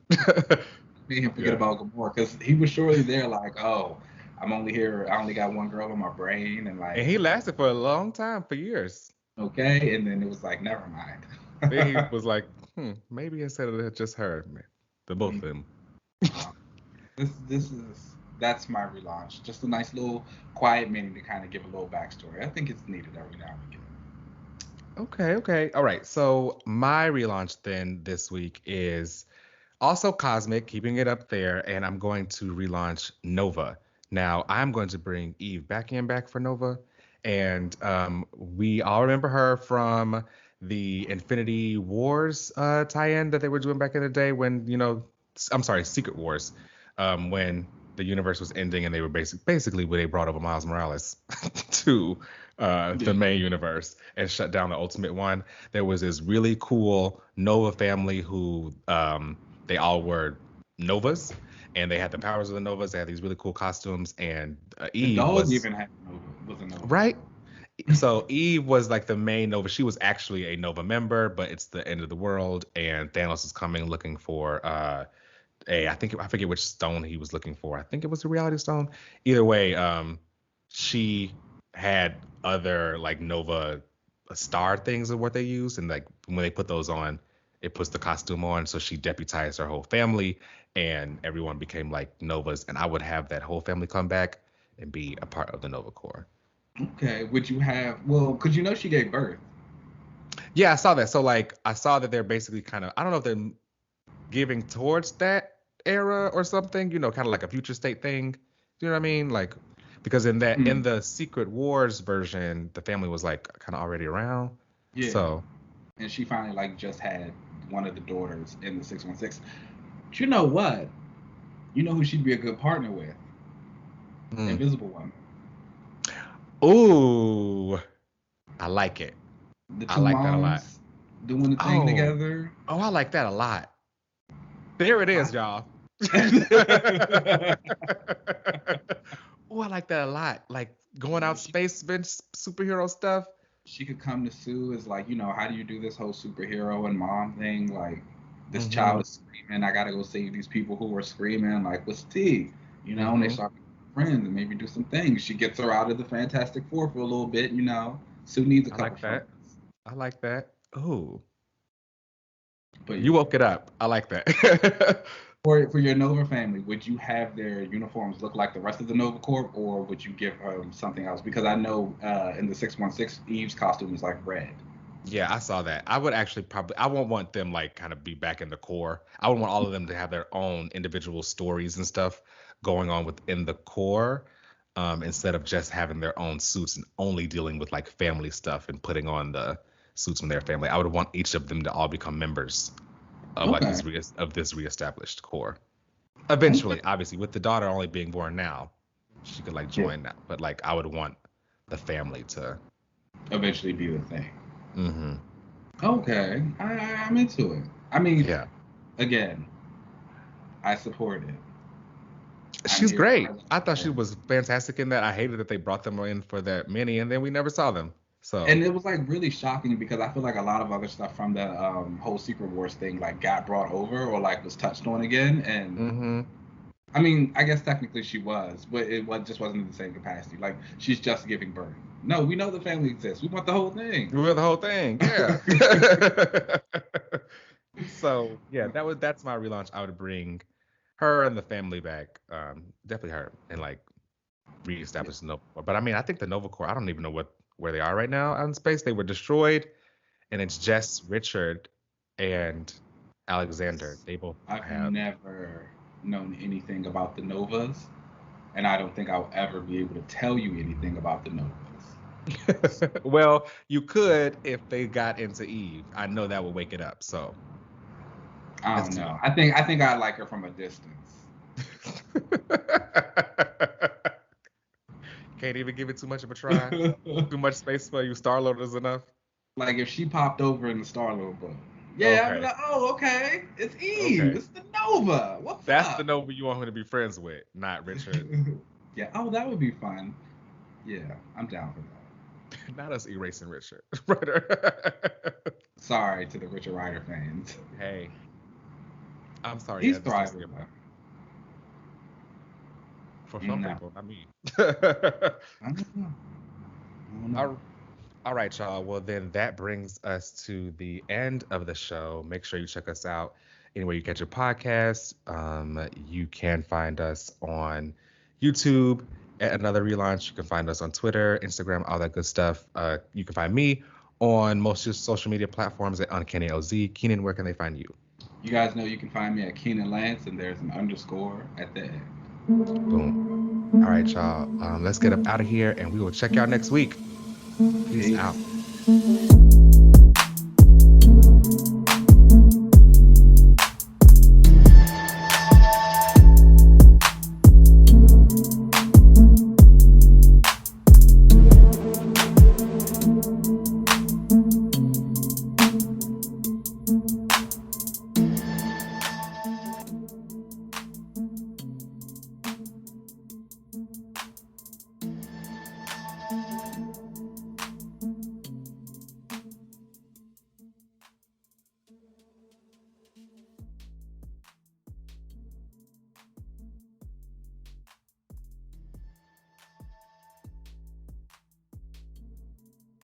Made him forget about Gamora, because he was surely there like, oh, I'm only here, I only got one girl in my brain, and like. And he lasted for a long time, for years. Okay, and then it was like, never mind. Then he was like, maybe instead of just her, the both of them. That's my relaunch. Just a nice little quiet mini to kind of give a little backstory. I think it's needed every now and again. Okay. All right. So my relaunch then this week is also cosmic, keeping it up there, and I'm going to relaunch Nova. Now I'm going to bring Eve back for Nova, and we all remember her from the Infinity Wars tie-in that they were doing back in the day when I'm sorry, Secret Wars, when the universe was ending and they were basically when they brought over Miles Morales to the main universe and shut down the Ultimate One. There was this really cool Nova family who they all were Novas, and they had the powers of the Novas. They had these really cool costumes, and Eve was even had was a Nova. Right. So Eve was like the main Nova. She was actually a Nova member, but it's the end of the world, and Thanos is coming looking for I forget which stone he was looking for. I think it was the Reality Stone. Either way, she had other like Nova star things of what they use, and like when they put those on, it puts the costume on. So she deputized her whole family, and everyone became like Novas. And I would have that whole family come back and be a part of the Nova Corps. Okay. Would you have? Well, because you know she gave birth. Yeah, I saw that. So like I saw that they're basically kind of, I don't know if they're giving towards that era or something, kind of like a future state thing. Do you know what I mean? Like because in the Secret Wars version, the family was like kind of already around. Yeah. So And she finally like just had one of the daughters in the 616. But you know what? You know who she'd be a good partner with? Invisible Woman. Ooh, I like it. The I two like that a lot. moms doing the thing together. Oh, I like that a lot. There it is, y'all. Oh, I like that a lot. Like going out space superhero stuff. She could come to Sue as like, how do you do this whole superhero and mom thing? Like, this child is screaming. I gotta go save these people who are screaming. Like, what's tea? And they start being friends and maybe do some things. She gets her out of the Fantastic Four for a little bit. Sue needs a couple friends. I like that. Ooh. But you woke it up. I like that. For your Nova family, would you have their uniforms look like the rest of the Nova Corps, or would you give something else? Because I know in the 616, Eve's costume is like red. Yeah, I saw that. I would actually I won't want them like kind of be back in the Corps. I would want all of them to have their own individual stories and stuff going on within the Corps, instead of just having their own suits and only dealing with like family stuff and putting on the suits from their family. I would want each of them to all become members of like this reestablished Corps. Eventually, obviously, with the daughter only being born now, she could like join now. But like, I would want the family to eventually be the thing. Mm-hmm. Okay, I'm into it. I mean, again, I support it. She's great. I thought she was fantastic in that. I hated that they brought them in for that mini, and then we never saw them. So and it was like really shocking because I feel like a lot of other stuff from the whole Secret Wars thing like got brought over or like was touched on again. And I mean, I guess technically she was, but it just wasn't in the same capacity. Like she's just giving birth. No, we know the family exists. We want the whole thing. We want the whole thing. Yeah. So yeah, that's my relaunch. I would bring her and the family back. Definitely her, and like reestablish the Nova Corps. But I mean, I think the Nova Corps, I don't even know where they are right now out in space. They were destroyed, and it's just Richard and Alexander. They both I've never known anything about the Novas, and I don't think I'll ever be able to tell you anything about the Novas. Well, you could if they got into Eve. I know that would wake it up. So I don't know. I think I like her from a distance. Can't even give it too much of a try. Too much space for you. Star-Lord is enough. Like if she popped over in the Star-Lord book. Yeah, I'd be like, oh, okay. It's Eve. Okay. It's the Nova. That's the Nova you want her to be friends with, not Richard. Yeah. Oh, that would be fun. Yeah, I'm down for that. Not us erasing Richard. Sorry to the Richard Rider fans. Hey. I'm sorry. He's thriving. For some people, not me. All right, y'all. Well, then that brings us to the end of the show. Make sure you check us out anywhere you catch your podcast. You can find us on YouTube at Another Relaunch. You can find us on Twitter, Instagram, all that good stuff. You can find me on most social media platforms at Uncanny LZ. Keenan, where can they find you? You guys know you can find me at Keenan Lance, and there's an underscore at the end. Boom. All right, y'all. Let's get up out of here, and we will check y'all next week. Peace out.